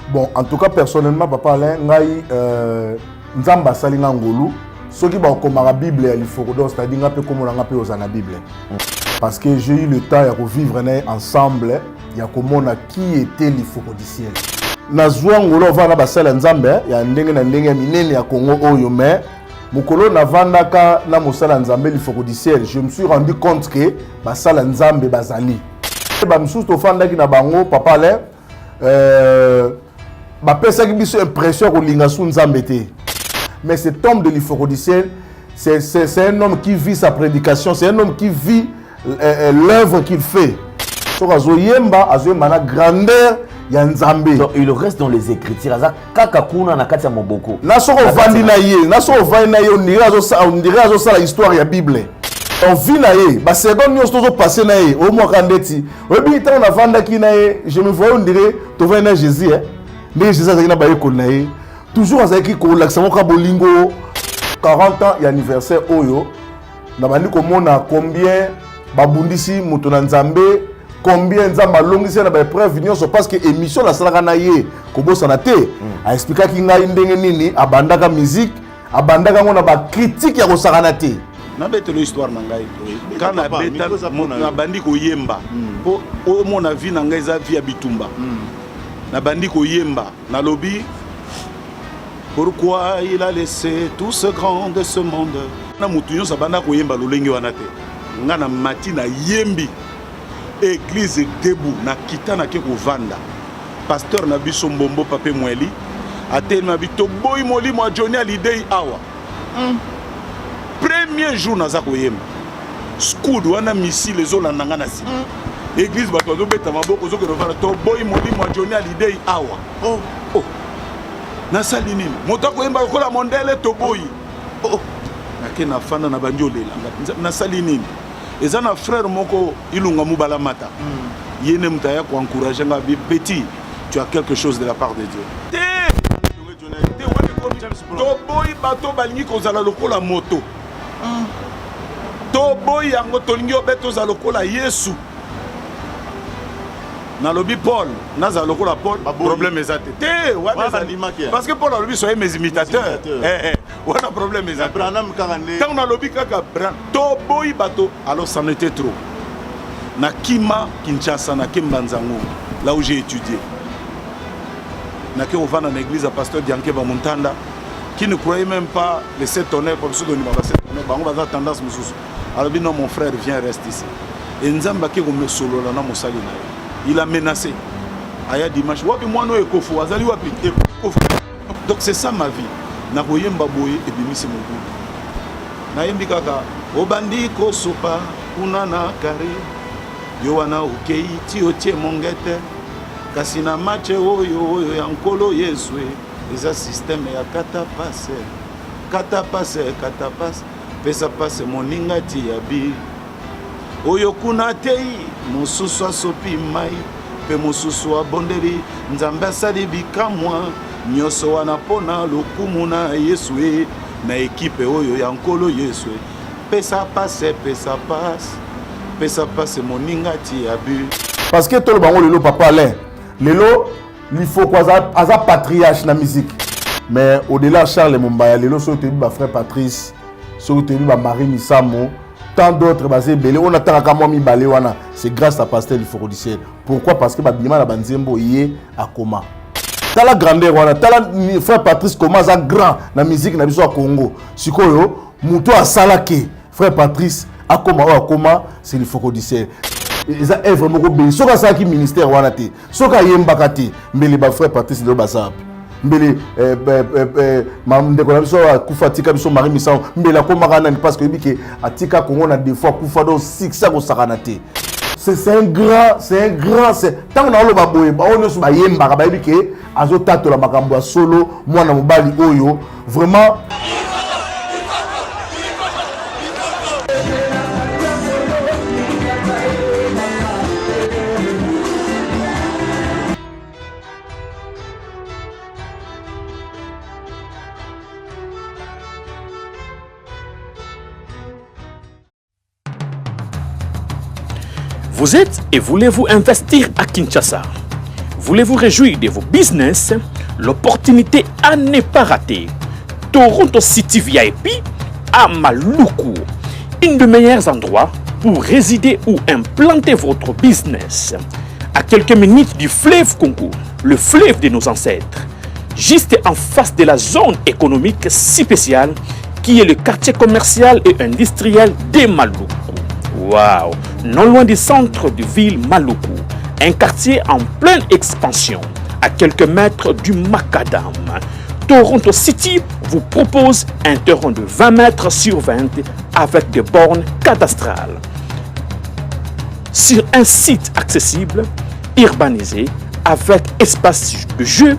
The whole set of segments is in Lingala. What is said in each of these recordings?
Bon, en tout cas, personnellement, papa Alain, ngai nzamba salinga ngolu, ceux qui vont comme la Bible il faut donc c'est-à-dire nga pe comme on a pe aux la Bible. Parce que j'ai eu le temps de vivre ensemble, il y a comment qui était l'Ifocodiciel. Nazwa ngolo vana basala nzambe ya ndenge na ndenge minene ya Congo oyo mais mukolo na vandaka na mosala nzambe l'Ifocodiciel, je me suis rendu compte que basala nzambe bazali. Ba msusu to fandaki na bango papa Alain bapesaki biso impression kolinga su nzambe te. Mais cet homme de l'Ifocodiciel, c'est un homme qui vit sa prédication, c'est un homme qui vit l'œuvre qu'il fait. Donc azoyemba na grandeur ya nzambe. Donc il reste dans les Écritures. Aza kakakuna na kati ya moboko. Na soko vandi na ye, on dirait azosala histoire ya Bible. On vit na ye, ba seconde nyos tozo passer na ye, au moins kandeti. Obi ta na vanda ki na ye, je me vois on dirait to va na Jésus hein. Mais Jésus azaki na ba ye ko na ye. Toujours azaki ko laksa mo ka bolingo 40 ans et anniversaire oyo. Na bandi ko mona combien babundisi muto na nzambe, combien nzamba longisi na ba épreuve nyonso parce que émission la salaka na ye ko bosana te. A expliquer ki ngai ndenge nini abandaka musique, abandaka ngona ba critique ya ko sakana te. Na betelo histoire na ngai quand na beta na bandi ko yemba po o mona vie na ngai za vie ya bitumba na bandi ko yemba na lobby pourquoi il a laissé tout ce grand de ce monde na mutunyo sa banda ko yemba lolengi wana te nga na matina yembi église debout na kitana ke ko vanda pasteur na biso mbombo pape mweli atelma bito boy moli mo Johnny Hallyday awa premier jour naza koyemba scout wana missile ezolanda nga na sima église bato bazobeta maboko ozokende to boy molimo ya Johnny Hallyday awa nasali nini moto akoyemba lokola mondele to boy nake na fanda na bandi olela nasali nini eza na frère moko ilunga mubala mata yene mutaya ko encourager nga petit tu as quelque chose de la part de Dieu to boy bato balingi kozala lokola moto to boy yango tolingi obeto za lokola Yesu na lobi Paul naza lokola Paul problème ezate te parce que Paul a lobi soyez mes imitateurs wana problème ezate tant na lobi kaka to boy bato alors ça en était trop na Kima Kinshasa na Kimbanzango là où j'ai étudié na ke ovana na église à pasteur Dianke Bamuntanda qui ne croyait même pas les 7 tonnerres comme ceux de Nima 7 tonnerres bango baza tendance mususu alors non mon frère viens reste ici et nzamba ke ko me solo na mosali na il a menacé aya dimanche wapi mwana ekofu azali wapi ekofu donc c'est ça ma vie na koyemba boye et bimisi mobu na yembi kaka obandi ko sopa kuna na kari yo wana ukei ti otie mongete kasi na match oyo ya nkolo Yesu eza système ya kata passe pesa passe moninga ti ya bi oyo kuna tei mosusu asopi mai pe mosusu abondeli nzambe asali bikamwa nyonso wana pona lokumu na Yesu na ekipe oyo ya nkolo Yesu pesa passe moninga ti ya bi parce que tout le bango lelo papa Alain lelo il faut quoi ça patriarche na musique mais au-delà Charles Mumbaya lelo so te ba frère Patrice so te ba Marie Misamo tant d'autres basé belé on attend ka moi mi balé wana c'est grâce à pasteur l'Ifocodiciel. Pourquoi? Parce que ba bima na banzembo yé à Koma tala grandeur wana tala frère Patrice comment ça grand na musique na biso à Congo sikoyo muto asalake frère Patrice à Koma c'est l'Ifocodiciel. Ils ont vraiment obéi. Ce que ça qui ministère wanate, ce que yembaka te, mbele ba frère Patrice de Bazap, mbele mam de konamiso kufatika biso Marie Misao, mbele akoma kana parce que biki atika Congo na des fois kufa do 6 ko sakanate. C'est un grand, tant na loba boye, ba ono so ba yembaka ba biki azotato la makambo solo, mwana mobali oyo, vraiment Vous êtes et voulez-vous investir à Kinshasa? Voulez-vous réjouir de vos business? L'opportunité à ne pas rater. Toronto City VIP à Maluku, un des meilleurs endroits pour résider ou implanter votre business. À quelques minutes du fleuve Congo, le fleuve de nos ancêtres, juste en face de la zone économique spéciale qui est le quartier commercial et industriel de Maluku. Waouh! Non loin du centre de ville Maluku, un quartier en pleine expansion, à quelques mètres du Macadam. Toronto City vous propose un terrain de 20 mètres sur 20 avec des bornes cadastrales. Sur un site accessible, urbanisé, avec espace de jeu,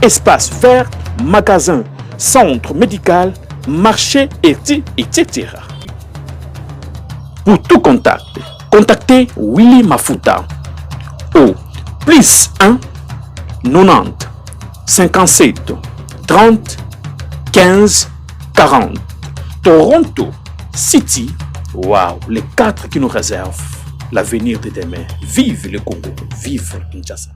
espace vert, magasin, centre médical, marché, etc. Pour tout contact, contactez Willy Mafuta au +1 90 57 30 15 40. Toronto City, waouh, les 4 qui nous réservent l'avenir de demain. Vive le Congo, vive Kinshasa.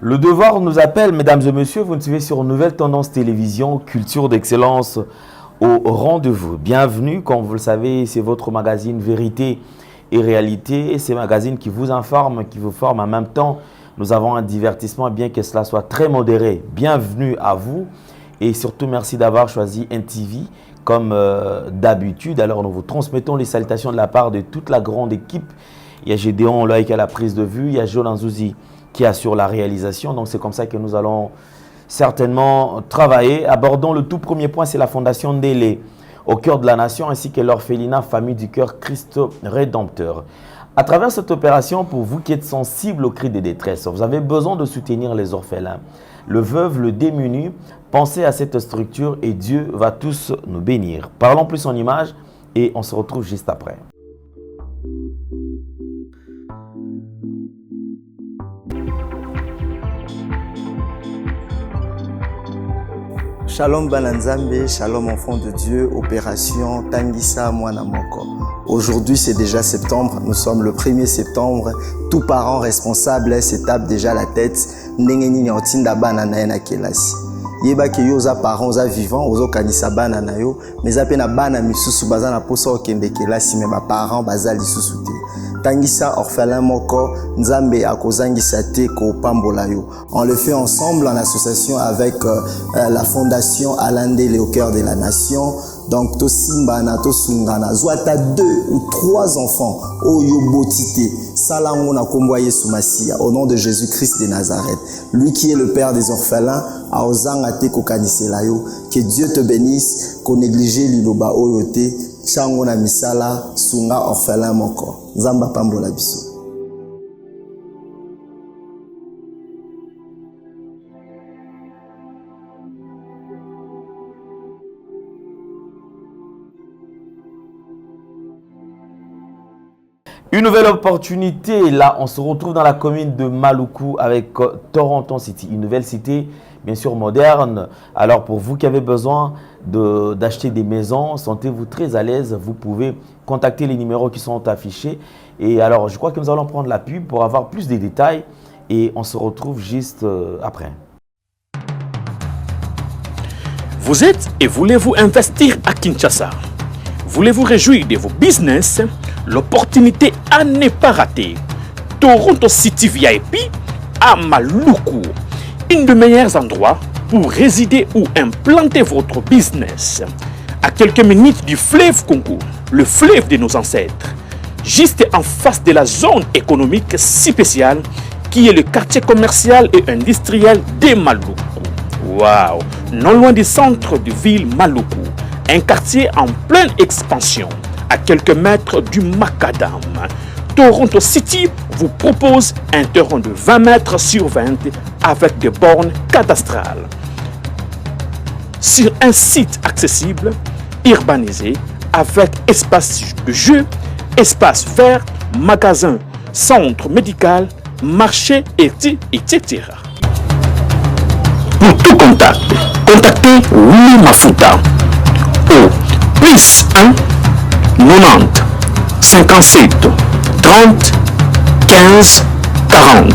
Le devoir nous appelle, mesdames et messieurs, vous nous suivez sur Nouvelle Tendance Télévision, culture d'excellence au rendez-vous. Bienvenue, comme vous le savez, c'est votre magazine Vérité et Réalité. C'est un magazine qui vous informe, qui vous forme en même temps. Nous avons un divertissement, bien que cela soit très modéré. Bienvenue à vous et surtout merci d'avoir choisi NTV comme d'habitude. Alors nous vous transmettons les salutations de la part de toute la grande équipe. Il y a Gédéon Loïc à la prise de vue, il y a Jolan Zouzi qui assure la réalisation. Donc c'est comme ça que nous allons certainement travailler. Abordons le tout premier point, c'est la Fondation Ndélé au cœur de la nation ainsi que l'orphelinat Famille du Cœur Christ Rédempteur. À travers cette opération, pour vous qui êtes sensibles aux cris de détresse, vous avez besoin de soutenir les orphelins, le veuve, le démuni. Pensez à cette structure et Dieu va tous nous bénir. Parlons plus en images et on se retrouve juste après. Shalom Bananzambe, shalom enfant de Dieu, opération Tangisa Mwana Moko. Aujourd'hui c'est déjà septembre, nous sommes le 1er septembre, tout parent responsable se tape déjà la tête, ndenge nini otinda bana na ye na kelasi. Yeba ke yo za parents za vivant, ozo kanisa bana na yo, mais za pe na bana misusu baza na posa okende kelasi mais ba parents baza lisusu te. Tangisa orphelin moko, Nzambe akozangisa te ko pambola yo. On le fait ensemble en association avec la fondation Alain Ndélé au cœur de la nation. Donc to simbana to sungana zwata 2 ou 3 enfants oyo botité salango na kombo Yesu Masia au nom de Jésus-Christ de Nazareth. Lui qui est le père des orphelins a ozanga te ko kanisela yo. Que Dieu te bénisse, ko négliger liloba oyo te. Chango na misala sunga orphelin moko. Nzamba pambola biso. Une nouvelle opportunité, là on se retrouve dans la commune de Maluku avec Toronto City, une nouvelle cité bien sûr moderne. Alors pour vous qui avez besoin d'acheter des maisons, sentez-vous très à l'aise, vous pouvez contacter les numéros qui sont affichés. Et alors je crois que nous allons prendre la pub pour avoir plus de détails et on se retrouve juste après. Vous êtes et voulez-vous investir à Kinshasa? Voulez-vous réjouir de vos business? L'opportunité à ne pas rater. Toronto City VIP à Maluku, un des meilleurs endroits pour résider ou implanter votre business. À quelques minutes du fleuve Congo, le fleuve de nos ancêtres, juste en face de la zone économique spéciale qui est le quartier commercial et industriel de Maluku. Waouh! Non loin du centre de ville Maluku, un quartier en pleine expansion, à quelques mètres du Macadam. Toronto City vous propose un terrain de 20 mètres sur 20 avec des bornes cadastrales. Sur un site accessible, urbanisé, avec espace de jeu, espace vert, magasin, centre médical, marché, etc. Pour tout contact, contactez Willy Mafuta au plus 1 90 57 30 15 40.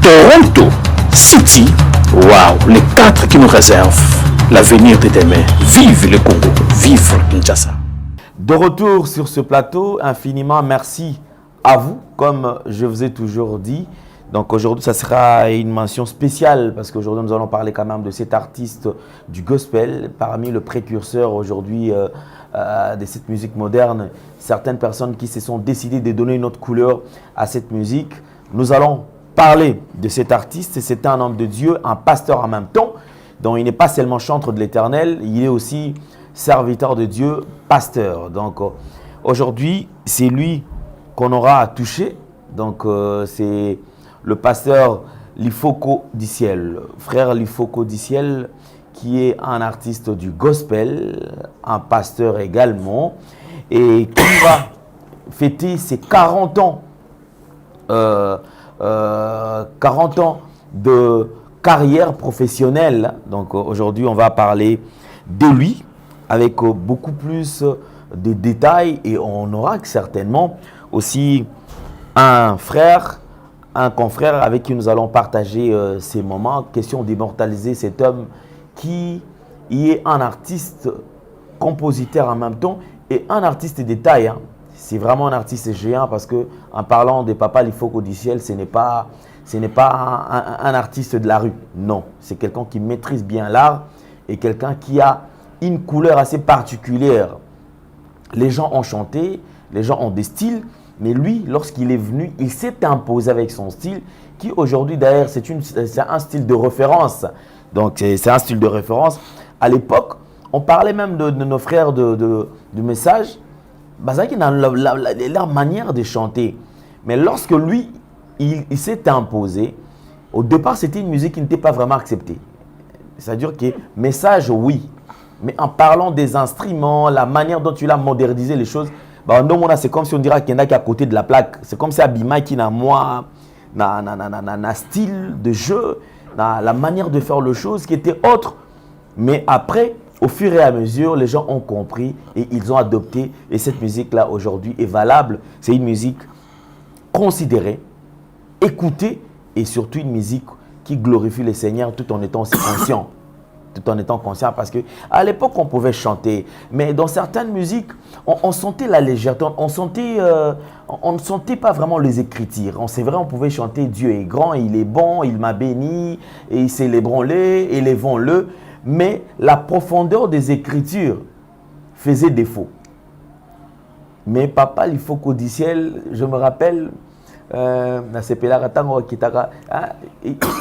Toronto City. Waouh, les 4 qui nous réservent l'avenir de demain. Vive le Congo, vive Kinshasa. De retour sur ce plateau, infiniment merci à vous, comme je vous ai toujours dit. Donc aujourd'hui, ça sera une mention spéciale parce qu'aujourd'hui, nous allons parler quand même de cet artiste du gospel, parmi le précurseur aujourd'hui de cette musique moderne. Certaines personnes qui se sont décidées de donner une autre couleur à cette musique. Nous allons parler de cet artiste. C'est un homme de Dieu, un pasteur en même temps. Donc il n'est pas seulement chantre de l'Éternel, il est aussi serviteur de Dieu, pasteur. Donc aujourd'hui, c'est lui qu'on aura touché. Donc c'est le pasteur Lifoko Diciel, frère Lifoko Diciel, qui est un artiste du gospel, un pasteur également, et qui va fêter ses 40 ans, 40 ans de carrière professionnelle. Donc aujourd'hui, on va parler de lui avec beaucoup plus de détails et on aura certainement aussi un frère, un confrère avec qui nous allons partager ces moments. Question d'immortaliser cet homme qui est un artiste, compositeur en même temps et un artiste de taille. Hein. C'est vraiment un artiste géant parce que en parlant de Papa Lifoko Diciel, ce n'est pas un artiste de la rue. Non, c'est quelqu'un qui maîtrise bien l'art et quelqu'un qui a une couleur assez particulière. Les gens ont chanté, les gens ont des styles. Mais lui, lorsqu'il est venu, il s'est imposé avec son style, qui aujourd'hui d'ailleurs, c'est un style de référence. Donc c'est un style de référence. À l'époque, on parlait même de nos frères de message, qui dans leur manière de chanter. Mais lorsque lui, il s'est imposé, au départ, c'était une musique qui n'était pas vraiment acceptée. C'est-à-dire que message, oui. Mais en parlant des instruments, la manière dont il a modernisé les choses, c'est comme si on dirait qu'il y en a qui est à côté de la plaque. C'est comme si Abima qui n'a moins un style de jeu, la manière de faire les choses qui était autre. Mais après, au fur et à mesure, les gens ont compris et ils ont adopté. Et cette musique-là, aujourd'hui, est valable. C'est une musique considérée, écoutée et surtout une musique qui glorifie le Seigneur tout en étant aussi conscient. Tout en étant conscient parce qu'à l'époque, on pouvait chanter. Mais dans certaines musiques, on sentait la légèreté. On ne sentait pas vraiment les écritures. C'est vrai, on pouvait chanter « Dieu est grand, il est bon, il m'a béni, et célébrons-le, élevons-le ». Mais la profondeur des écritures faisait défaut. Mais Papa Lifoko Diciel, je me rappelle, une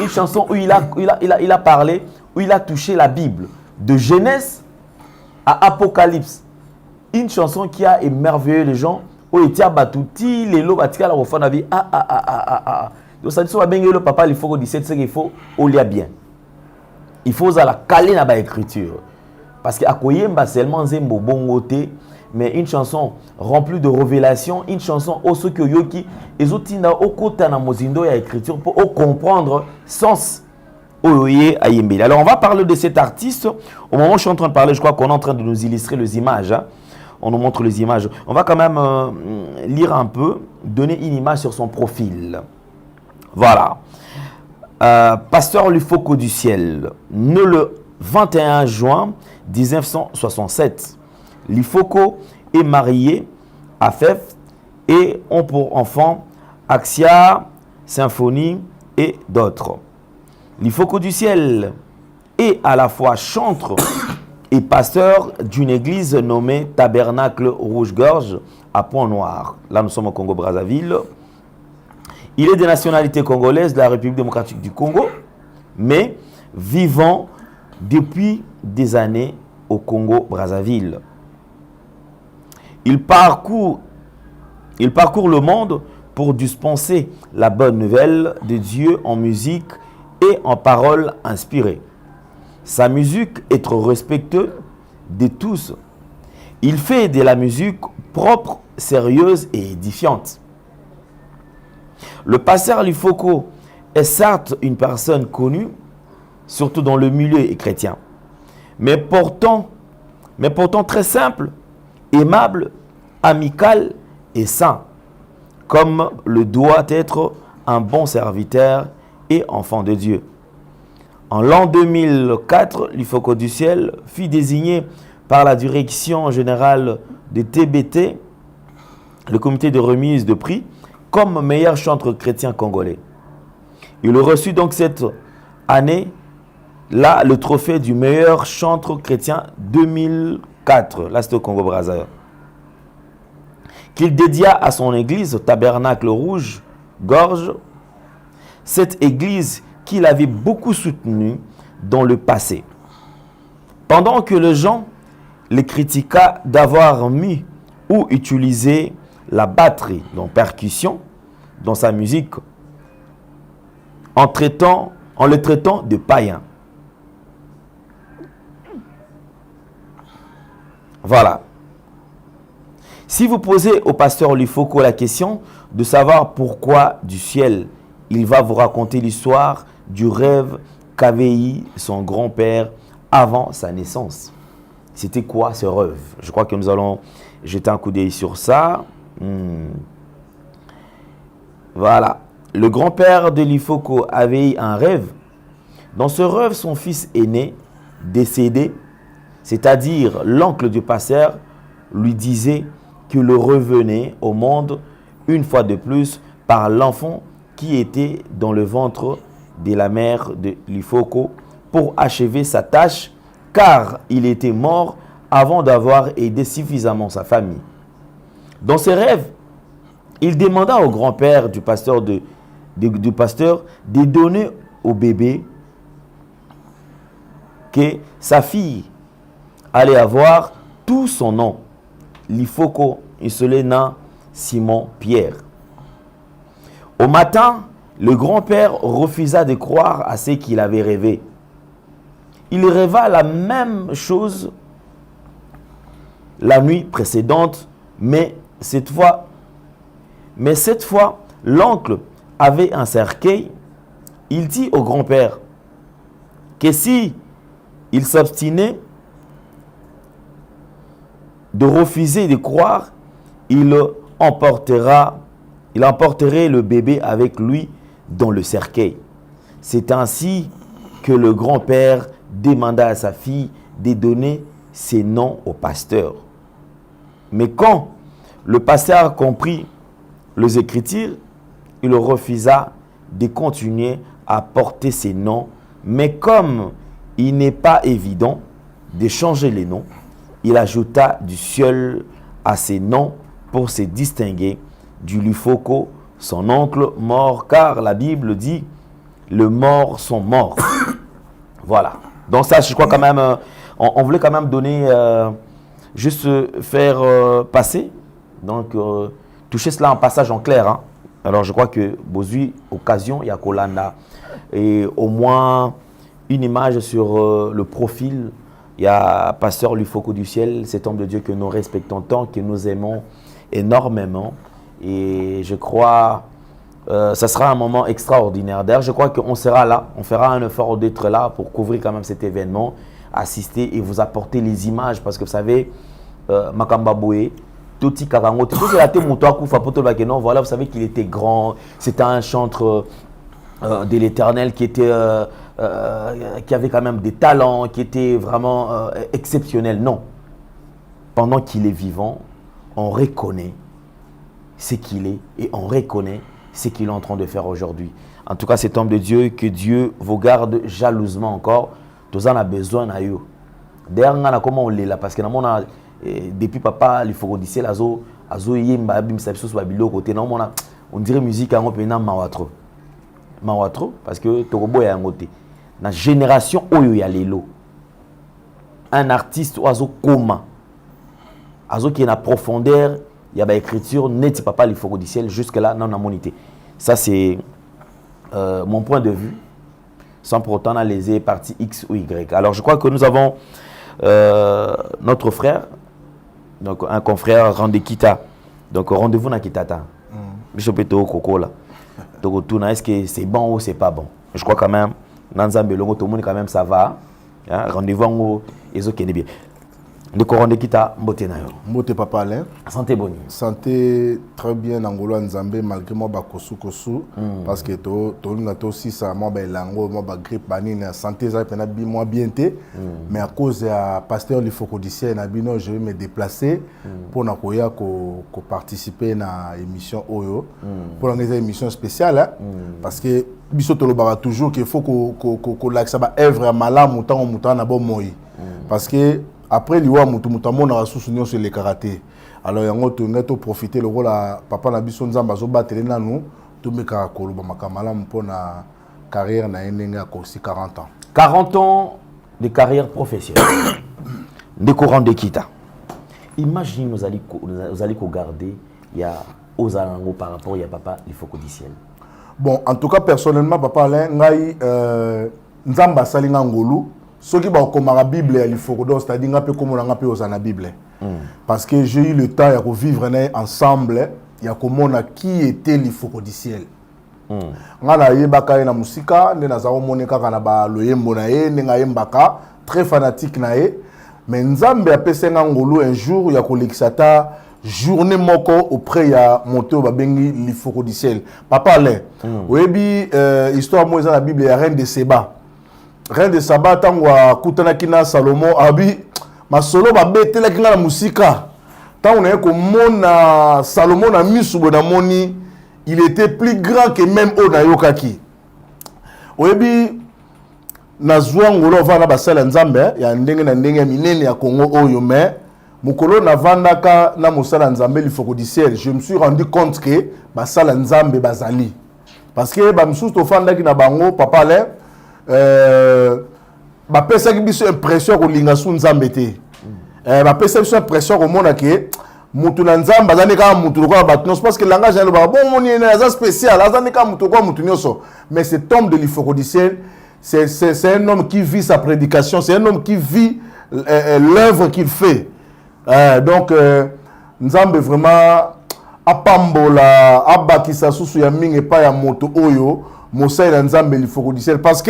chanson où il a parlé, où il a touché la Bible, de Genèse à Apocalypse. Une chanson qui a émerveillé les gens. Donc ça dit le Papa Lifoko Diciel, c'est qu'il faut lire bien. Il faut la caler dans l'écriture. Parce que Akoyemba seulement Zembo Bongote, mais une chanson remplie de révélations, une chanson aussi que yoki, et zotina okota na mozindo ya écriture pour comprendre sens oyoye ayembe. Alors on va parler de cet artiste. Au moment où je suis en train de parler, je crois qu'on est en train de nous illustrer les images. Hein. On nous montre les images. On va quand même lire un peu, donner une image sur son profil. Voilà. Pasteur Lifoko Diciel, né le 21 juin 1967. Lifoko est marié à Fef et ont pour enfants Axia, Symphonie et d'autres. Lifoko Diciel est à la fois chantre et pasteur d'une église nommée Tabernacle Rouge-Gorge à Pont-Noir. Là, nous sommes au Congo-Brazzaville. Il est de nationalité congolaise de la République démocratique du Congo, mais vivant depuis des années au Congo-Brazzaville. Il parcourt le monde pour dispenser la bonne nouvelle de Dieu en musique et en paroles inspirées. Sa musique est respectée de tous. Il fait de la musique propre, sérieuse et édifiante. Le pasteur Lifoko est certes une personne connue, surtout dans le milieu chrétien, mais pourtant très simple, aimable, amical et saint, comme le doit être un bon serviteur et enfant de Dieu. En l'an 2004, Lifoko du ciel fut désigné par la direction générale de TBT, le comité de remise de prix, comme meilleur chanteur chrétien congolais. Il a reçu donc cette année-là le trophée du meilleur chanteur chrétien 2004, là c'était au Congo-Brazzaville, qu'il dédia à son église, Tabernacle Rouge, Gorge, cette église qu'il avait beaucoup soutenue dans le passé. Pendant que les gens les critiqua d'avoir mis ou utilisé la batterie, donc percussion, dans sa musique, en le traitant de païen. Voilà. Si vous posez au pasteur Lifoko la question de savoir pourquoi du ciel, il va vous raconter l'histoire du rêve qu'avait eu son grand-père avant sa naissance. C'était quoi ce rêve? Je crois que nous allons jeter un coup d'œil sur ça. Voilà. Le grand-père de Lifoko avait eu un rêve. Dans ce rêve, son fils aîné, décédé, c'est-à-dire l'oncle du pasteur, lui disait qu'il revenait au monde une fois de plus par l'enfant qui était dans le ventre de la mère de Lifoko pour achever sa tâche, car il était mort avant d'avoir aidé suffisamment sa famille. Dans ses rêves, il demanda au grand-père du pasteur de donner au bébé que sa fille allait avoir tout son nom. Lifoko Isolena Simon Pierre. Au matin, le grand-père refusa de croire à ce qu'il avait rêvé. Il rêva la même chose la nuit précédente, mais cette fois, l'oncle avait un cercueil. Il dit au grand-père que si il s'obstinait de refuser de croire, il emporterait le bébé avec lui dans le cercueil. C'est ainsi que le grand-père demanda à sa fille de donner ses noms au pasteur. Mais quand le pasteur comprit les Écritures, il refusa de continuer à porter ses noms. Mais comme il n'est pas évident de changer les noms, il ajouta du ciel à ses noms pour se distinguer du Lifoko, son oncle mort, car la Bible dit les morts sont morts. Voilà. Donc ça, je crois quand même, on voulait quand même donner, juste faire passer, donc toucher cela en passage en clair. Hein. Alors je crois que Bozui, occasion, il y a Kolanda, et au moins une image sur le profil. Il y a pasteur Lifoko du ciel, cet homme de Dieu que nous respectons tant, que nous aimons énormément. Et je crois ça sera un moment extraordinaire. D'ailleurs, je crois qu'on sera là, on fera un effort d'être là pour couvrir quand même cet événement, assister et vous apporter les images. Parce que vous savez, Makamba Boué, Toti Karango, voilà, vous savez qu'il était grand, c'était un chanteur de l'Éternel qui était... qui avait quand même des talents, qui était vraiment exceptionnel. Non. Pendant qu'il est vivant, on reconnaît ce qu'il est et on reconnaît ce qu'il est en train de faire aujourd'hui. En tout cas, cet homme de Dieu, que Dieu vous garde jalousement encore. Tous en a besoin de vous. D'ailleurs, comment on l'est là? Parce que depuis papa, il faut qu'on dise on dirait musique on peut mawatro. Mawatro, parce que Togobo est un côté. Dans la génération où il y a l'élo, un artiste oiseau commun, oiseau qui est en profondeur, il y a l'écriture, net papa il faut du ciel jusque là non monité. Ça c'est mon point de vue, sans pour autant analyser partie X ou Y. Alors je crois que nous avons notre frère, donc un confrère Randekita, donc rendez-vous dans Kitata. Bishop Eto Koko là. Donc, est-ce que c'est bon ou c'est pas bon? Je crois quand même, dans Zambelongo, tout le monde, quand même, ça va. Hein? Rendez-vous, ils ont bien. De Coronde Kita, Mbote Nayo. Mbote Papa Alain. Santé bonne. Santé très bien, Angolo Nzambe, malgré moi, kosu. Parce que tu aussi, ça, moi, lango, moi, grippe, banine, santé, ça, moi, bien té. Mais à cause de pasteur, il faut que je vais me déplacer pour participer à l'émission Oyo. Pour une émission spéciale. Parce que, biso tolobara toujours qu'il faut qu'on l'axe à œuvre à malam, mouton, na bon moi. Parce que, après liwa mutu mutamo na souvenir sur les karaté. Alors yango to neto profiter le rôle à papa na biso nzamba zo batele na nous to meka koloba makamala mpona carrière na enenga ko si 40 ans. 40 ans de carrière professionnelle. De courant de Kita. Imagine nous allons garder il y a aux alango par rapport il y a papa il faut codiciel. Bon, en tout cas personnellement papa Alain ngai nzamba salinga ngolu. Ceux qui vont comme la Bible, il faut que c'est-à-dire comme on a aux la Bible. Parce que j'ai eu le temps de vivre ensemble, il y a comme on a qui était l'ifocodiciel. On a eu baka na musika, ne nazao monika kana ba loyembo na ye, ne ngayembaka très fanatique na ye. Mais nzambe a pese ngolo un jour il y a kolekisata journée moko auprès ya monté ba bengi l'ifocodiciel. Papa Alain, oyebi histoire moi dans la Bible il y a reine de Séba. Reine de Saba tangwa kutanaki na Salomon abi masolo ba betelaki na musika tant on est comme mona Salomon na misubo na moni il était plus grand que même Onayokaki oyebi na zwangolo vana basala nzambe ya ndenge na ndenge minene ya Congo oyo mais mukolo na vandaka na musala nzambe l'ifocodiciel je me suis rendu compte que basala nzambe bazali parce que ba msusu to fandaki na bango papa Alain bapesa biso impression ko linga su nzambe te bapesa biso impression ko mona ke mutu na nzamba azani ka mutu ko ba non parce que langage ya ba bon moni na za spécial azani ka mutu ko mutu nyoso mais cet homme de l'ifocodiciel c'est un homme qui vit sa prédication c'est un homme qui vit l'œuvre qu'il fait donc nzambe vraiment apambola abakisa susu ya mingi pa ya moto oyo Moussa et Nzambe l'ifocodiciel parce que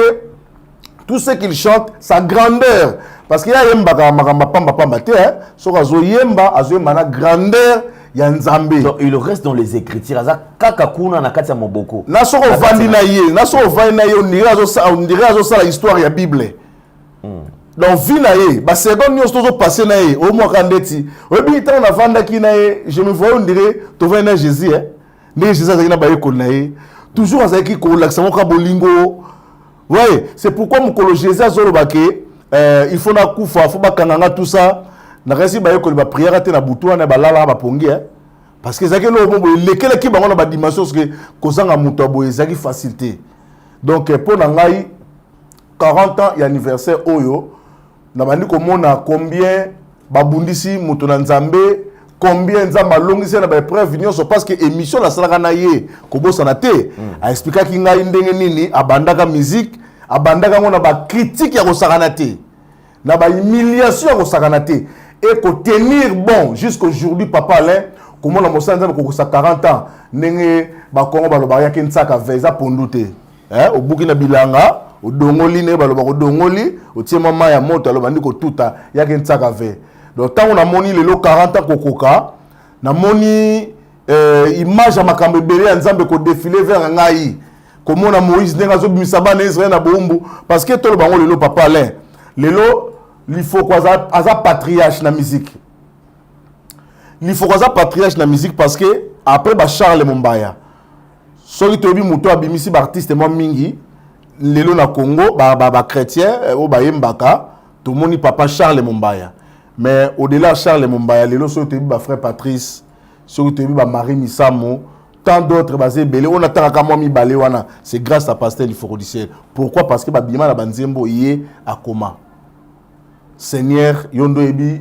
tout ce qu'il chante, sa grandeur. Parce qu'il y a yemba pamba te, so azo yemba na grandeur ya Nzambe. Donc il reste dans les écritures. Aza kakakuna na kati ya moboko. Na so vandi na ye, on dirait azo ça l'histoire ya Bible. Donc vie na ye, ba seconde nyos tozo passer na ye, au mo kandeti. Obi tant na vanda ki na ye, je me vois on dirait to va na Jésus hein. Ne Jésus azaki ba ye ko na ye. Toujours avec qui bolingo. Ouais, c'est pourquoi mon collègue Jésus Zolobake, il faut na kufa, faut bakanganga tout ça. Na resi ba yeko ba prière te na butu na ba lala ba pongi parce que zaki lo bombo lekele ki bango na ba dimension que kozanga muto boye zaki facilité. Donc pour na ngai 40 ans et anniversaire oyo na bandi ko mona combien babundisi muto na Nzambe combien nzamba longisi na ba preuve nyonso parce que émission la salaka na ye ko bosana te a expliquer ki ngai ndenge nini abandaka musique abandaka ngona ba critique ya ko sakana te na ba humiliation ya ko sakana te et ko tenir bon jusqu'aujourd'hui papa Alain comment na mosanza ko 40 ans ndenge ba Kongo ba loba ya kensaka veza pondute au Burkina Bilanga au dongoli ne ba loba ko dongoli au tiema mama ya moto aloba ndiko tuta ya kensaka ve. Donc, tant on a moni le 40 ans kokoka, na moni image à makambe belé nzambe ko défiler vers ngai. Comme on a Moïse nenga zo bisaba na Israël na bombu parce que tout le bango le papa Alain. Il faut quoi ça patriarche na musique. Il faut quoi ça patriarche na musique parce que après ba Charles Mombaya. Soki tobi muto abimisi ba artiste mo mingi lelo na Congo ba chrétien o ba yembaka tout moni papa Charles Mombaya. Mais au-delà de Charles Mombaya, les autres sont frère Patrice, sont Marie Misamo, tant d'autres basés belé. On attend à moi mi balé wana. C'est grâce à pasteur l'ifocodiciel. Pourquoi? Parce que babima la banzembo yé à coma. Seigneur, yondo ebi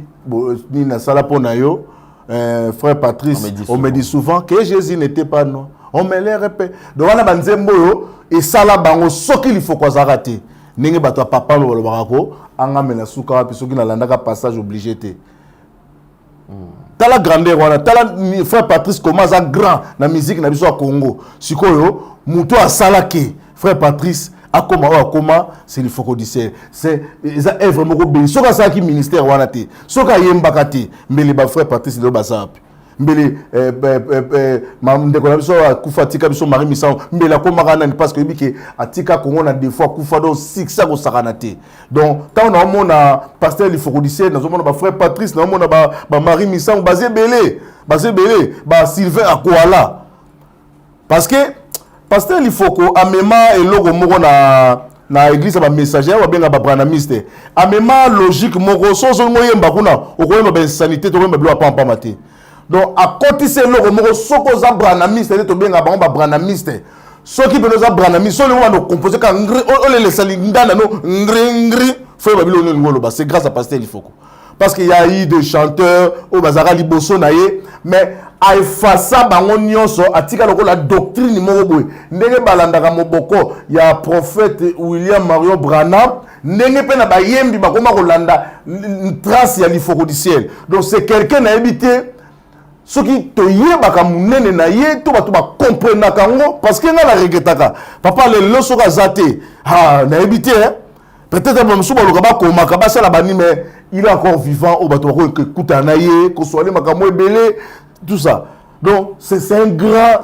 ni na sala ponayo, frère Patrice, on me dit souvent que Jésus n'était pas non. On me les répète. Donc on a banzembo yo et sala bango soki l'ifocozarate. Nenge bato papa lo barako anga mena suka piso ki na landaka passage obligé té tala grandeur wana tala frère Patrice comment ça grand na musique na biso ya Congo sikoyo muto asalaki frère Patrice akoma c'est le Fokodicé c'est ça est vraiment bien soka ça qui ministère wana te soka yembaka te mbele ba frère Patrice le bazap mbele ndeko na biso akufatika biso Marie Missao mbele akoma kana parce que biki atika Congo na des fois kufa do 6 ko sakana te donc tant on a mona pasteur le Fokodicé na mona ba frère Patrice na mona ba Marie Missao basé belé ba Sylvain Akwala parce que pasteur il faut que amema et logo moko na église ba messager wa benga ba branamiste amema logique moko sozo ngoyemba kuna okoyemba ba sanité to ngoyemba bilo pampa maté donc à côté c'est logo moko soko za branamiste to benga ba branamiste soki beno za branamiste so le wa no composer ka ngri o le sali ndana no ngri faut ba bilo ngolo ba c'est grâce à pasteur il faut parce qu'il y a eu des chanteurs au bazara liboso naye mais aifasa bango nyonso atika lokola doctrine moko boye ndenge balandaka moboko ya prophète William Marion Branham ndenge pe na bayembi bakoma kolanda trace ya lifoko du ciel donc c'est quelqu'un na habité soki toyebaka munene na ye to bato ba comprendre kango parce que nga la regretaka papa le loso ka zate na habité peut-être même sous baloka ba komaka ba sala bani mais il est encore vivant au bato ko écouter na ye ko soale makamo ebele tout ça donc c'est un grand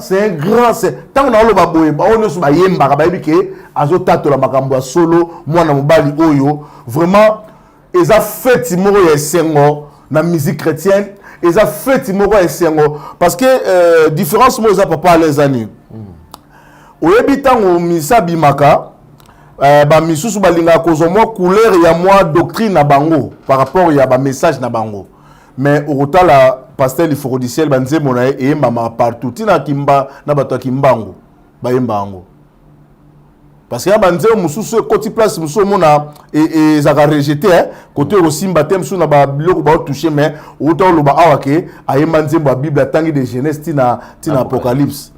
tant on a le baboye on ne pas yemba ba bike azotato la makambo solo mwana mobali oyo vraiment ils a fait moko ya sengo na musique chrétienne ils a fait moko ya sengo parce que différence mo za papa les années oyebi tango misa bimaka ba misusu balinga kozo mo couleur ya moi doctrine na bango par rapport ya ba message na bango mais au total la pasteur il faut du ciel banze mona e mama partout tina kimba na bato kimbango ba yembango parce que banze mususu côté place mususu mona et ça va rejeter côté aussi mbatem sou na ba biloko ba toucher mais au total lo ba awake ayembanze ba bible tangi de Genèse tina apocalypse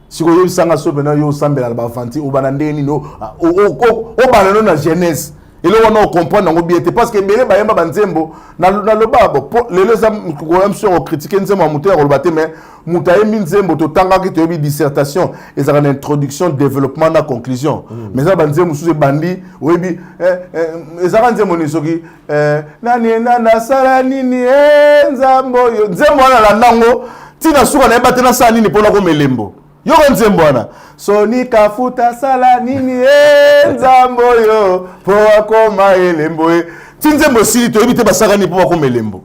si ko yebisanga so bena yo sambela ba fanti o banandeni no o banano na Genèse et là on a compris dans bien parce que mbele bayemba banzembo na loba les les sont critiquer nzembo muté ko baté mais mutaye nzembo to tanga ki to bi dissertation et ça une introduction développement na conclusion mais ça banzembo sous bandi oyebi ça nzembo ni soki nani na sala nini nzambo yo nzembo na la nango tina suka na batena sa nini pona ko melembo yo nzembo wana soni kafuta sala nini nzambo yo po akoma elembo tinzembo sili to ebite basaka ni po akoma elembo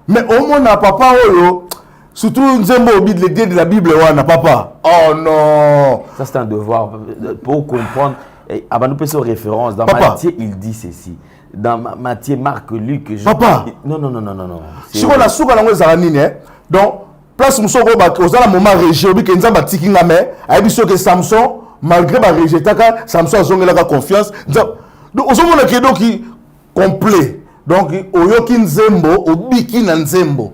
mais au moins na papa oyo surtout nzembo obi le dieu de la Bible wana papa oh non ça c'est un devoir pour comprendre avant nous passer aux références dans papa. Matthieu il dit ceci dans Matthieu Marc Luc papa non si on a souka nango ezala nini donc place musoko ba ozala moment région bi kenza ba tikinga mais ayebiso que Samson malgré ba rejetaka Samson azongelaka confiance donc ozomona ke donc complet donc oyoki nzembo obiki na nzembo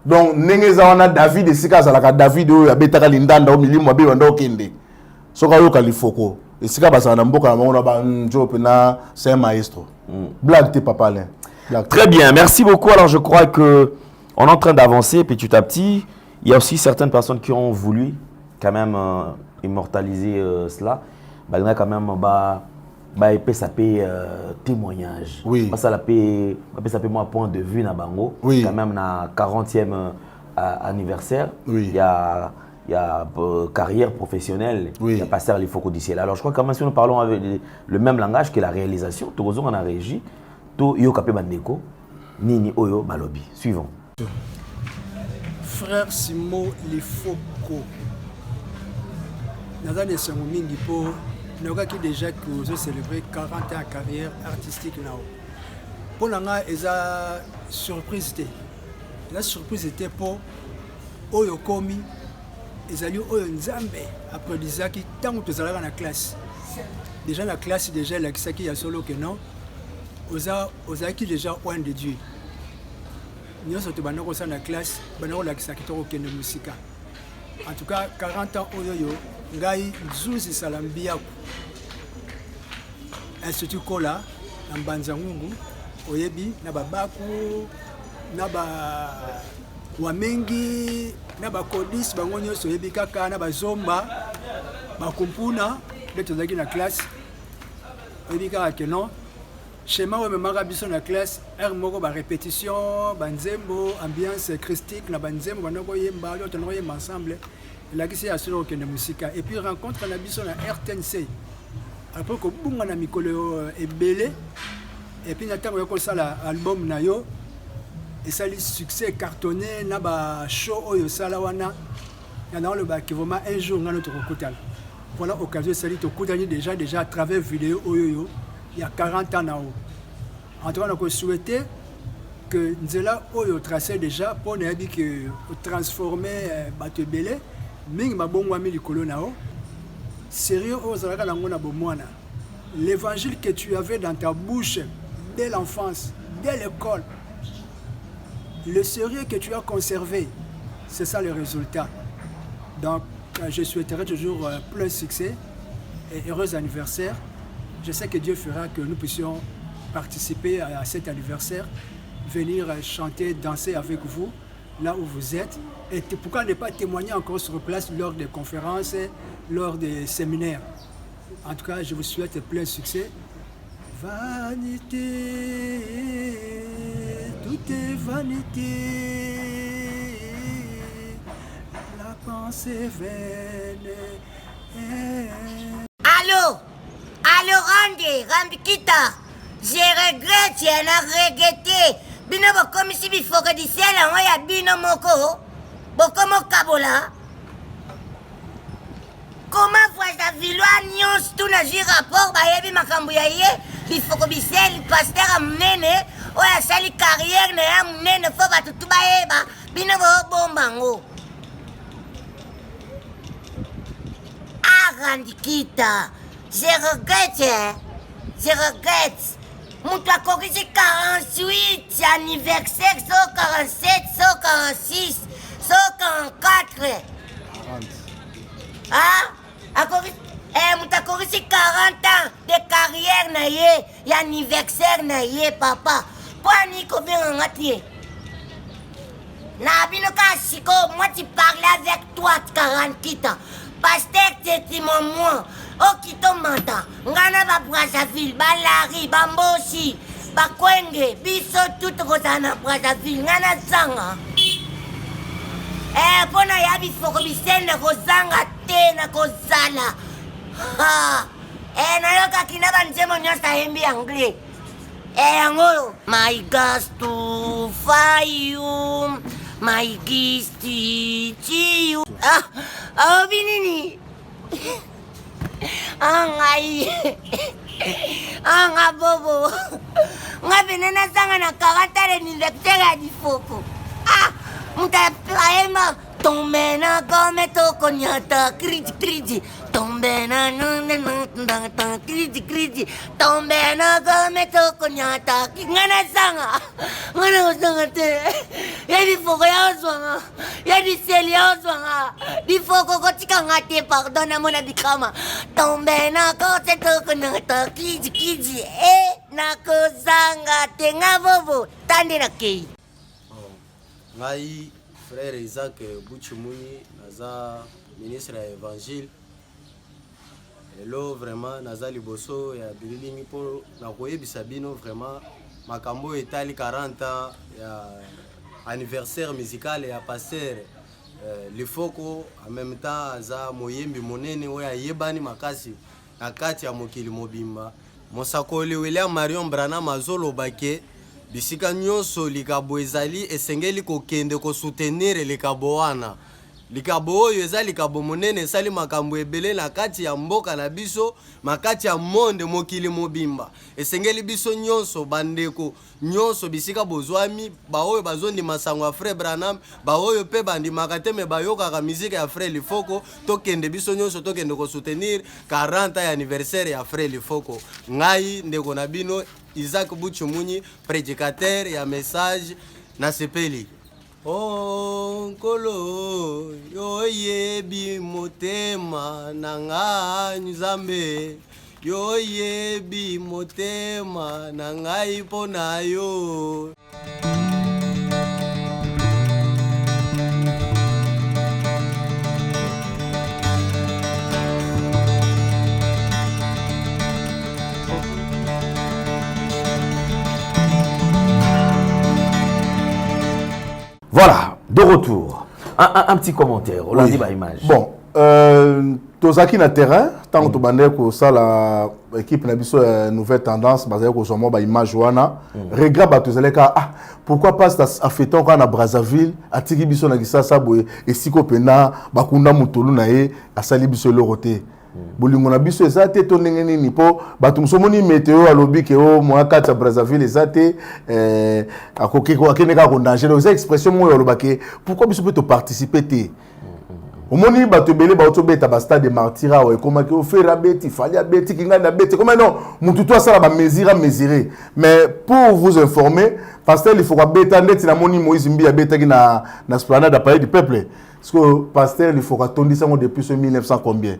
donc ndenge za wana David esika azalaka David oyo abetaka lindanda o milimo abe wanda okende soka yoka lifoko esika bazana mboka na mona ba njope na c'est un maestro blague te papa là très bien merci beaucoup alors je crois que on est en train d'avancer petit à petit. Il y a aussi certaines personnes qui ont voulu quand même immortaliser cela. Il y a quand même témoignage. Oui. Ça peut moi point de vue na bango. Oui. Quand même na 40e anniversaire. Oui. Il y a carrière professionnelle. Oui. Il y a pasteur il faut qu'au ciel. Alors je crois que même si nous parlons avec le même langage que la réalisation, tout on a régi, tout yo kapé bandeko, nini oyo balobi. Suivons. Frère Simo Lifoko. Nous avons des mingi pour nous avons déjà célébré 40 ans de carrière artistique. Pour nous, il a surprise. La surprise était pour Oyokomi, ils allaient au Nzambe après des acquis tant que nous allons dans la classe. Déjà la classe déjà là qui y a solo que non. Aux acquis déjà loin de Dieu. Nous sommes dans la classe, nous sommes dans la musique. En tout cas, 40 ans, nous avons Salambia. Institut Kola, Mbanzangungu, Oyebi, Nababaku, na ba wamengi na ba kodis bango nyonso yebi kaka na ba zomba ba kumpuna de tozaki na classe yebi kaka que non schéma o memaka biso na classe heure moko ba répétition ba nzembo ambiance christique na ba nzembo banoko yemba to no yemba ensemble la qui c'est assuré que de musique et puis rencontre na biso na RTNC après ko bunga na mikolo ebele et puis na tango ko sala album na yo et ça le succès cartonné na ba show oyo sala wana ya na le ba qui vraiment un jour na notre kotal voilà occasion ça dit to kutani déjà à travers vidéo oyo il y a 40 ans na en tout cas on souhaiter que nzela oyo tracé déjà pour na bi que transformer bato ebele mingi mabongwami likolo nao sérieux ozalaka nango na bomwana l'évangile que tu avais dans ta bouche dès l'enfance dès l'école le sérieux que tu as conservé c'est ça le résultat donc je souhaiterais toujours plein succès et heureux anniversaire je sais que Dieu fera que nous puissions participer à cet anniversaire venir chanter danser avec vous là où vous êtes. Et pourquoi ne pas témoigner encore sur place lors des conférences, lors des séminaires. En tout cas, je vous souhaite plein succès. Vanité, tout est vanité, la pensée vaine. Allô, Rambi Kita, je regrette, je n'ai regretté. Bino bokomi si bifoko di ciel ngo ya bino moko bokomo kabola comment voisin villois nyons tout na ji rapport ba yebi makambu ya ye bifoko bisel pasteur amnene oya sali carrière na ya mnene fo ba tutu ba yeba bino bo bombango Randikita je regrette Mout a corrigé 48 anniversaire, 147, 146, 144. 40. Ah? Mout a corrigé 40 ans de carrière na ye, anniversaire na ye, papa. Pour ni combien on a tué? Na bino ka siko, moi tu parles avec toi 40 kita. Pasteur t'es moi. Okito mata, ngana ba Brazzaville, Balari, Bamboshi, Bakwenge, biso tout rozana Brazzaville, ngana zanga. Pona yabi foko bisene rozanga te na kozala. Ha. Na yoka kina banzemo nyosa hembi anglais. Yango, my gas to fire, my gis to you. Binini. Anga bobo ngabinena sanga na 40 anniversaire di foko muta plaema tombe na come to konyata kriji tombe na nunda kriji tombe na come to konyata ngana sanga te yedi foko ya zwanga yedi seli ya zwanga di foko ko tikanga te pardon na mona bikama tombe na ko te to konyata kriji na ko sanga te ngabobo tande na kei ngai frère Isaac Buchumuni naza ministre ya évangile lelo vraiment naza liboso ya bililingi po na koyebisa bino vraiment makambo etali 40 ans ya anniversaire musical ya pasteur Lifoko en même temps aza moyembi monene oyo ayebani makasi na kati ya mokili mobimba mosakoli William Marion Branham azolobake bisika nyonso likabo ezali esengeli kokende ko soutenir likabo wana likabo oyo eza likabo monene esali makambo ebele na kati ya mboka na biso makati ya monde mokili mobimba esengeli biso nyonso bandeko nyonso bisika bozwami baoyo bazondi masango ya frère Branham baoyo pe bandi makateme bayokaka muzika ya frère Lifoko tokende biso nyonso tokende ko soutenir 40 ya anniversaire ya frère Lifoko ngai ndeko na bino Isaac Buchumuni prédicateur ya message na sepeli Oh nkolo yo yebi motema nanga Nzambe yo yebi motema nanga ipo na yo Voilà, de retour. Un petit commentaire. On a dit par image. Bon, tozaki na terrain, tant que tu que ça la équipe n'a pas nouvelle tendance, basée sur son mot image wana. Regarde tu allez pourquoi pas à fêter quand à Brazzaville, à tiki biso na gisa ça boye et siko pena bakunda mutulu na ye asali biso loroté. Bolingo na biso ezate to ndenge nini po bato musomoni météo alobi ke o moi kata Brazzaville ezate akoki ko akene ka ko danger aux expressions mo yolobake pourquoi biso peut participer té omoni bato belé ba otobeta ba stade de martyra o komaki o fera beti fali abeti kinga na beti comment non mutu to sala ba mesure à mesurer mais pour vous informer pasteur il faut beta ndeti na moni Moïse Mbi abeta ki na esplanade à Palais du Peuple parce que pasteur il faut atondisa mo depuis 1900 combien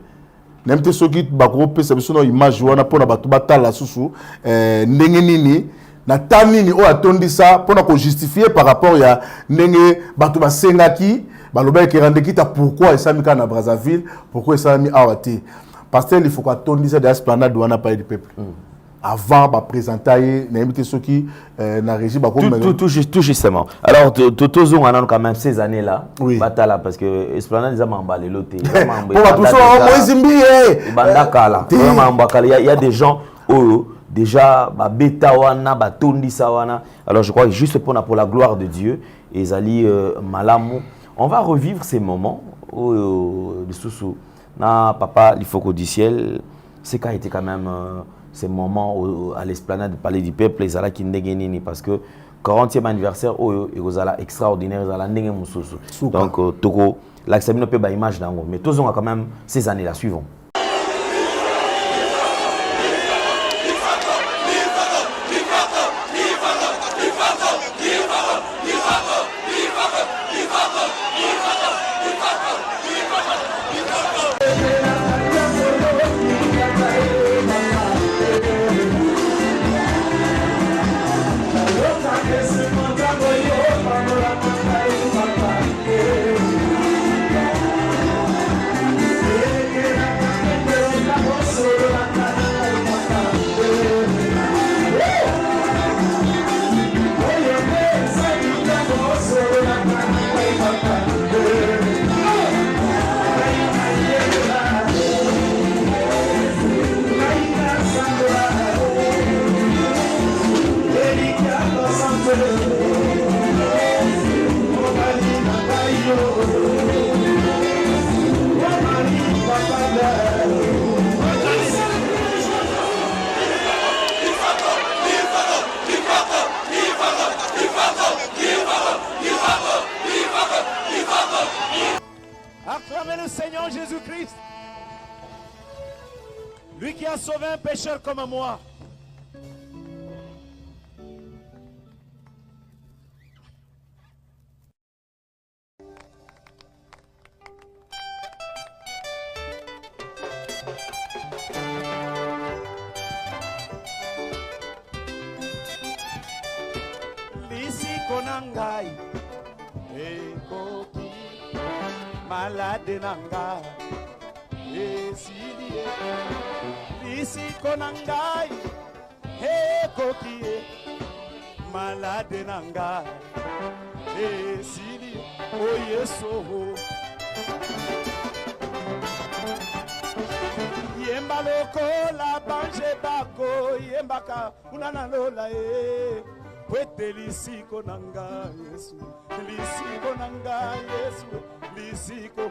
n'importe ce qui bakrope c'est sur image wana pona bato batala susu ndenge nini na tanini o atondi ça pona ko justifier par rapport ya ndenge bato basengaki baloba ki rende kita pourquoi esamika na Brazzaville pourquoi esami awate pasteur il faut ko atondi ça de esplanade wana Palais du Peuple avant de présenter n'importe ce qui na régie tout justement alors Tozo on a quand même ces années là oui batala parce que esplanade ils ont emballé l'hôtel il y a des gens déjà beta wana batondi sawana alors je crois que juste pour la gloire de Dieu et Zali malamu on va revivre ces moments de Soussou na papa l'Ifoko du ciel c'est qu'a été quand même ces moments à l'esplanade du Palais du Peuple, les ala qui n'déguenini parce que 40e anniversaire et aux ala extraordinaire, les ala n'dégué moussousou. Donc toko l'accès ne peut pas image d'ango, mais tous on a quand même ces années là suivant. Acclamez le Seigneur Jésus-Christ, lui qui a sauvé un pécheur comme moi. Konangai, ekoki malade nanga, esilie. Lisi konangai, ekoki malade nanga, esilie. Oh Yesu, yemba loko la banje bako, yembaka unana lola Pwete lisiko nanga Yesu, lisiko nanga Yesu, lisiko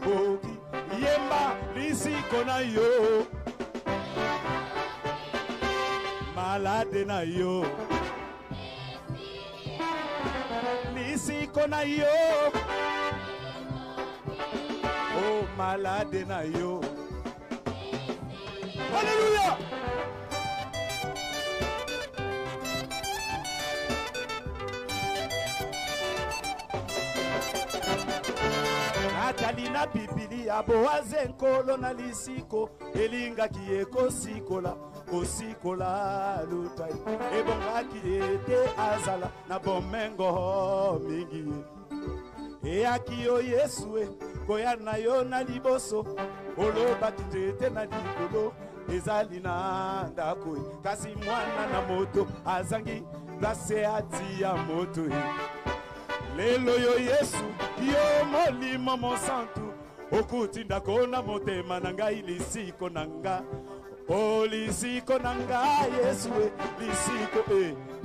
koki, yemba lisiko na yo, malade na yo, lisiko na yo, oh malade na yo. Alléluia. Natalina bibili aboaze nkolo na lisiko elinga kieko sikola osikola lutai ebonga kiete azala na bomengo mingi e akio Yesu koya na yo na liboso oloba kitete na likolo ezali na ndako kasi mwana na moto azangi place ati ya moto lelo yo yesu yo molimo mosantu okutinda kona motema na ngai lisiko na nga o lisiko na nga yesu lisiko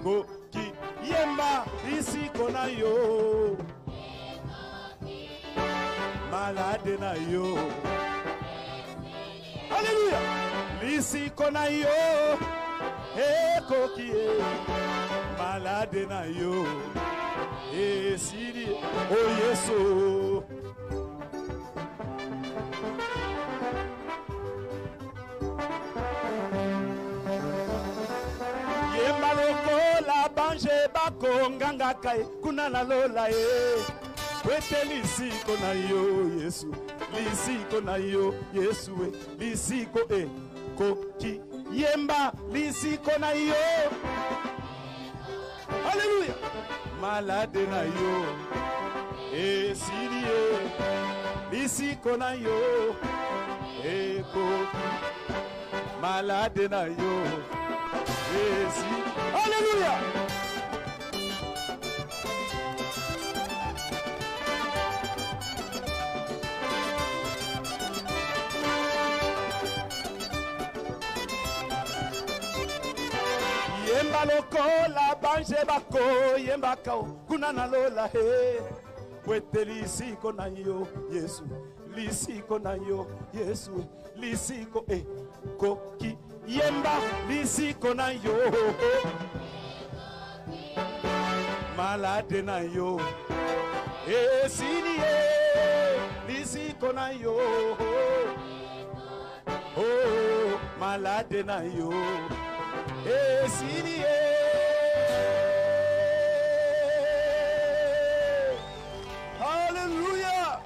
koki yemba lisiko na yo malade na yo Alléluia lisiko na yo koki malade na yo siri oh yesu yemba lokola banje bakonganga kai kuna na lola wete lisiko na yo yesu lisiko na yo yesu lisiko koki yemba lisiko na yo Alléluia malade na yo siri lisiko na yo koki malade na yo Alléluia yemba lokola banje bako yemba kao kuna na lola wete lisiko na yo yesu lisiko na yo yesu lisiko koki yemba lisiko na yo malade na yo sini lisiko na yo malade na yo sini Alléluia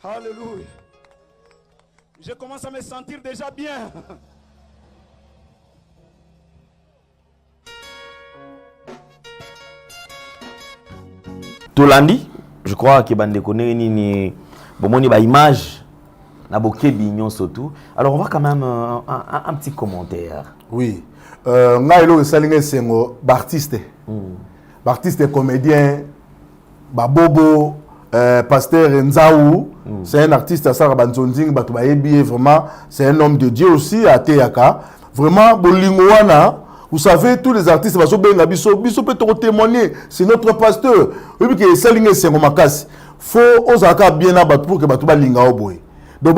Alléluia. Je commence à me sentir déjà bien. Tolandi, je crois que bande connaît ni bon ba image na boké bignon surtout. Alors on va quand même un petit commentaire. Oui. Ngailo salinge sengo artiste. Artiste comédien Babobo Pasteur Nzaou, c'est un artiste à Sarah Banzonding, vraiment, c'est un homme de Dieu aussi à Teyaka. Vraiment, Bolingouana, vous savez, tous les artistes, Biso peut te témoigner, c'est notre pasteur. Oui, que Salinge Sengomakas, faut osaka bien abattre pour que Batouba Linga Oboy. Donc,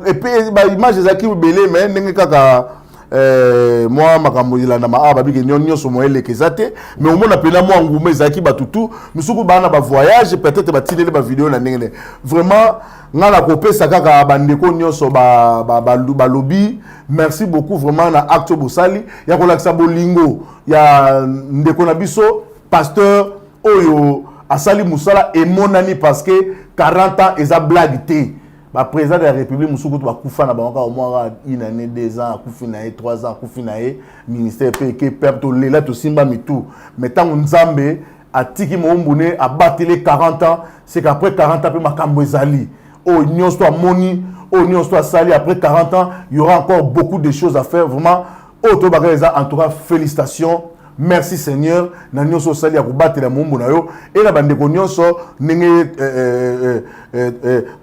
et puis, l'image des acquis, mais moi makamboila na ma babi ke nyonyo so moele kezate mais au moins appela moi ngoume zaki batutu musuku bana ba voyage peut-être ba tilele ba vidéo na ndenge vraiment ngala kopesa kaka bandeko nyoso ba lobby merci beaucoup vraiment na acte bosali ya kolakisa bolingo ya ndeko na biso pasteur oyo asali musala et monani parce que 40 ans eza blague té ba président de la République musuku to bakufa na bango au moins une année 2 ans akufi na 3 ans akufi na ministère PK peuple to lela to simba mitu mais tant nzambe atiki mombune abatele 40 ans c'est qu'après 40 ans pe makambo ezali o nyonso to moni o nyonso to sali après 40 ans il y aura encore beaucoup de choses à faire vraiment o to bageza en tout cas félicitations. Merci Seigneur, na nyonso sali ya kubatela mombo na yo et la bande ko nyonso ndenge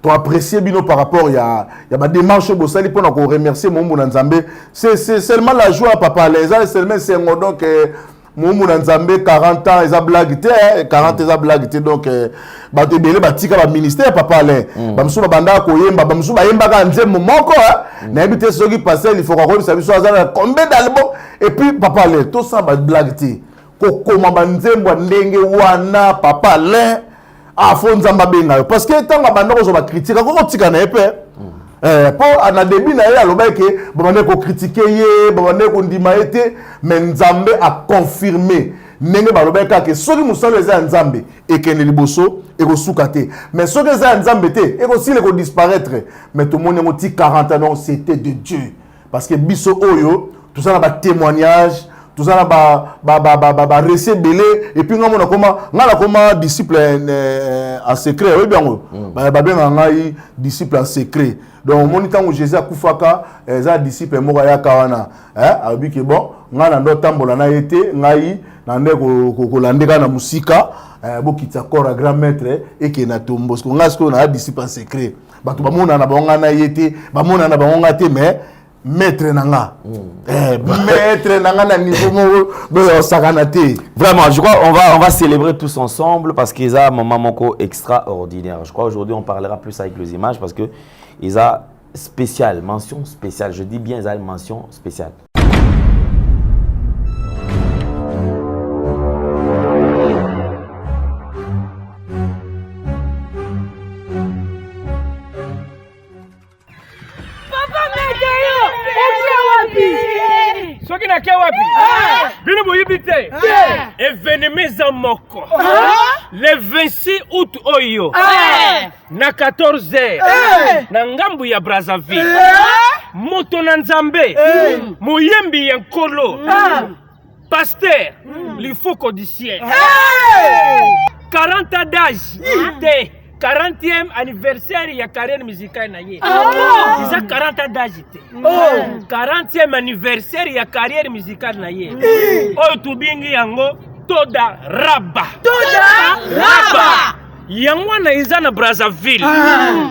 to apprécier bino par rapport ya ba démarche bo sali pour na ko remercier mombo na Nzambe. C'est seulement la joie papa les ans seulement c'est donc mombo na Nzambe 40 ans eza blague té 40 eza blague té donc ba te belé ba tika ba ministère papa Alain ba msuba banda ko yemba ba msuba yemba ka nzembo moko na ebité soki passer il faut ko sa biso azana combien d'albums et puis papa Alain tout ça ba blague té ko koma ba nzembo ndenge wana papa Alain afonza mabenga parce que tanga banda ko zo ba critique ko tika na epé pour à début na ya loba ke babane ko critiquer ye babane ko ndima été mais Nzambe a confirmé nenge ba loba ka ke soki musalo eza Nzambe et ke ne liboso et ko sukate mais soki eza Nzambe te et ko sile ko disparaître mais tout le monde ngoti 40 ans c'était de Dieu parce que biso oyo tout ça na ba témoignage tout ça ba récit belé et puis ngamo na koma disciple en secret oui bien ba bien ngai disciple en secret donc mon temps où Jésus a kufaka za disciple moko ya kawana abi ke bon ngana ndo tambola na été ngai na nde ko landeka na musika bo kitsa kora grand maître et que na tombo parce que ngasko na disciple en secret bato bamona na bango na yete bamona na bango ngate mais maître nanga maître nanga na niveau mo sakanate. Vraiment, je crois on va célébrer tous ensemble parce qu'ils ont un moment moko extraordinaire. Je crois aujourd'hui on parlera plus avec les images parce que ils ont spécial, mention spéciale. Je dis bien ils ont une mention spéciale. Soki na ke wapi? Bino boyibite. Événement za moko. Le 26 août oyo. Na 14h. Na ngambu ya Brazzaville. Moto na Nzambe. Moyembi ya nkolo. Pasteur, l'ifoko du ciel. 40 ans d'âge. 40e anniversaire ya carrière musicale na ye. Ils ont 40 ans d'âge. 40e anniversaire ya carrière musicale na ye. Oyo tubingi yango Toda Raba. Yango na izana Brazzaville.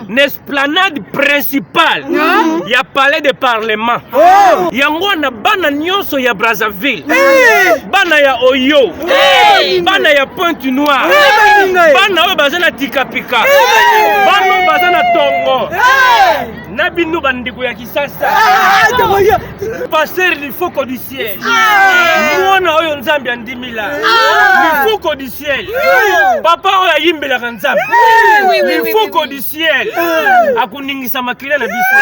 N'esplanade principale ya palais de parlement. Yango na bana nyonso ya Brazzaville. Bana ya Oyo. Bana ya Pointe Noire. Bana oyo bazana Tikapika. Bana oyo bazana Tongo. Na binu bandiko ya Kisasa. Passer l'ifoko du ciel. Mwana oyo Nzambe andimila. L'ifoko du ciel. Papa oyo yimbela Nzambe. L'ifoko du ciel. Akuningisa makila na biso.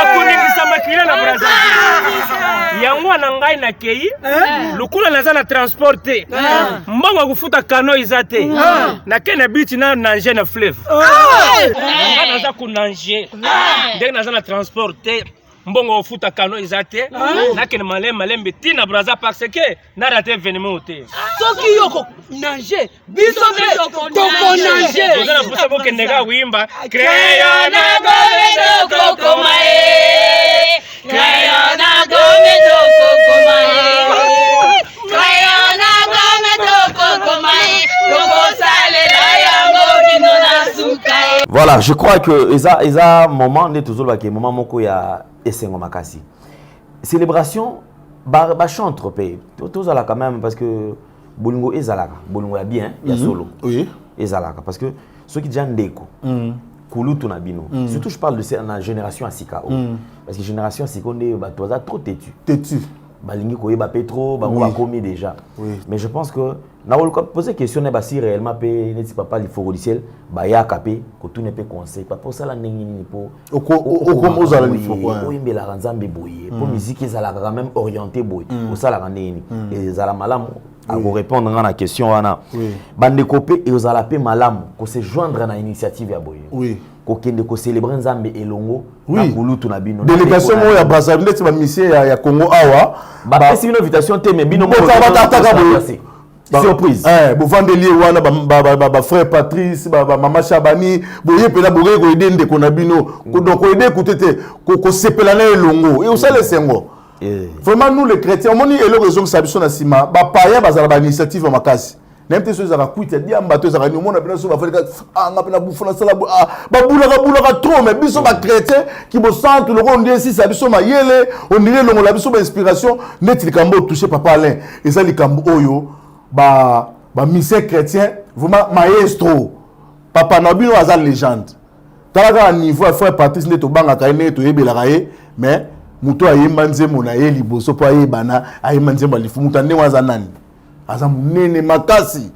Akuningisa makila na Brazzaville. Yango na ngai na kei. Lukula nazana transporter. Mbongo kufuta kano izate. Na kena beach na nanger na fleuve. Naza kunange. Dès que nous transporté, mbongo futa kano izate, na kene malembe tina Brazza parce que na raté événement té. Soki yoko nager, biso toko nager. Vous allez pousser que nega wimba, crayona gomedo kokomae. Crayona gomedo kokomae. Crayona gomedo kokomae. Koko salela yango kinona sukai. Voilà, je crois que Eza moment n'est toujours là, moment moko ya esengo makasi. Célébration ba chante tropé. Tout ça là quand même parce que bolingo ezalaka, bolingo ya bien, ya solo. Oui. Ezalaka parce que ceux qui déjà ndeko. Kulutu na bino. Surtout je parle de la génération Asika. Parce que génération Asika on est trop têtu. Têtu. Balingi koyeba petro, bango ba komi déjà. Mais je pense que na poser question ne ba si réellement pe neti papa li foko du ciel ba ya kapé ko tout ne peut conseil pas pour ça la ndenge ni po comme aux ala ni foko o imbela Nzambe boye pour musique ezala quand même orienté boye au sala ndenge ni ezala malamu à vous répondre à la question wana bande kopé et aux ala pe malamu ko se joindre à l'initiative ya boye oui ko kende ko célébrer Nzambe elongo na kulutu na bino délégation ya Brazzaville ti ba mission ya Congo awa ba pesi une invitation te mais bino mo surprise. Vous vendez les wana ba frère Patrice, maman Chabani, boye pela boye ko aider ndeko na bino. Donc ko aider kutete ko sepelana elongo. Et ça les sengo. Vraiment nous les chrétiens, on dit elo raison ça biso na sima, ba païen bazala ba initiative makasi. N'importe ce za kuita dia mbato za ni mona pena so ba fela ngapena bufuna sala ba bula trop mais biso ba chrétien qui bo centre le rond ici ça biso ma yele, on dirait longo la biso ba inspiration net likambo toucher papa Alain. Et ça likambo oyo ba mission chrétien vraiment maestro papa Nabino azal légende talaga niveau frère Patrice neto banga kaine to yebela kaye mais muto ayemba nzembo na ye liboso po ayebana ayemba nzembo lifu muto ndenge waza nani aza munene makasi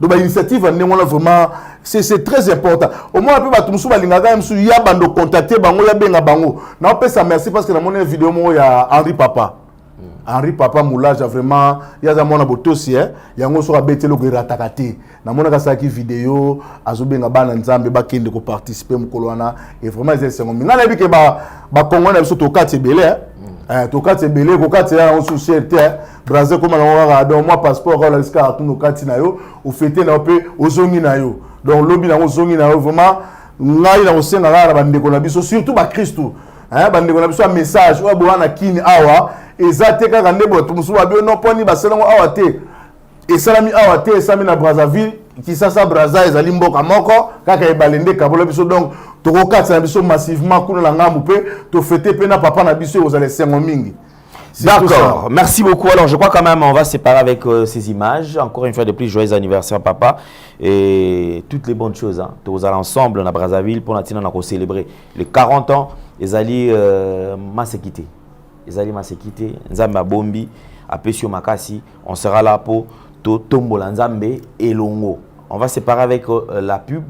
donc ba initiative ndenge wana vraiment c'est très important au moins pe batu musu balingaka musu ya bando contacter bango ya benga bango na pesa merci parce que na mona vidéo mo ya Henri Papa Moulage a vraiment il y a mon abotosi yango so abetelo ko ratakati na mona ka ki vidéo azobenga bana nzambe ba kende ko participer mukolo wana et vraiment c'est ngombi ngana bi ke ba Congo na biso to kati belé tokati ebele kokati ya on société Brazil comme na donc moi passeport la risque tout no kati na yo au fêter na pe ozongi na yo donc lobi na ozongi na yo vraiment ngai na osenga na bandeko na biso surtout ba Christo bandeko na biso message o bo na kini awa ezate kaka ndebo to musu ba bio no poni ba selango awa te esalami awa te esami na Brazzaville Kisasa Brazza ezali mboka moko kaka ebalende kabola biso donc tokokatisa na biso massivement kuna na ngambu pe to fêter pe na papa na biso ozale sengo mingi. D'accord, merci beaucoup. Alors je crois quand même on va se séparer avec ces images. Encore une fois de plus, joyeux anniversaire papa et toutes les bonnes choses. Tous allons ensemble na Brazzaville pour nous célébrer les 40 ans. Ezali masekité. Ezali masekité. Nzamba bombi, apesio makasi. On sera là pour tombola nzambe et longo. On va se séparer avec la pub.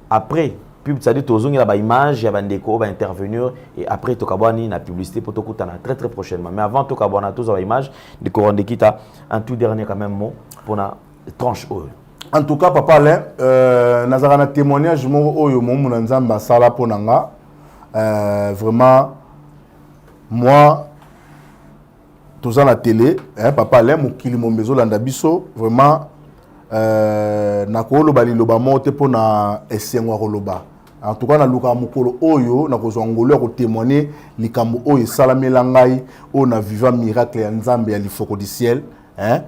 Après pub, ça dit tozongi la image, ya bandeko va intervenir et après tokabwani na publicité pour tokutana très prochainement. Mais avant tokabwana tous la image de Korande Kita, un tout dernier quand même mot pour la tranche. En tout cas papa là nazara na témoignage mo oyo mo muna nzamba sala ponanga vraiment moi tous à la télé papa là mo kilimo mbezo landa biso vraiment na ko loba liloba mote pona esengwa koloba. En tout cas na luka mukolo oyo na kozwa ngolo ya ko témoigner likambo oyo salamela ngai o na vivant miracle ya nzambe ya lifoko du ciel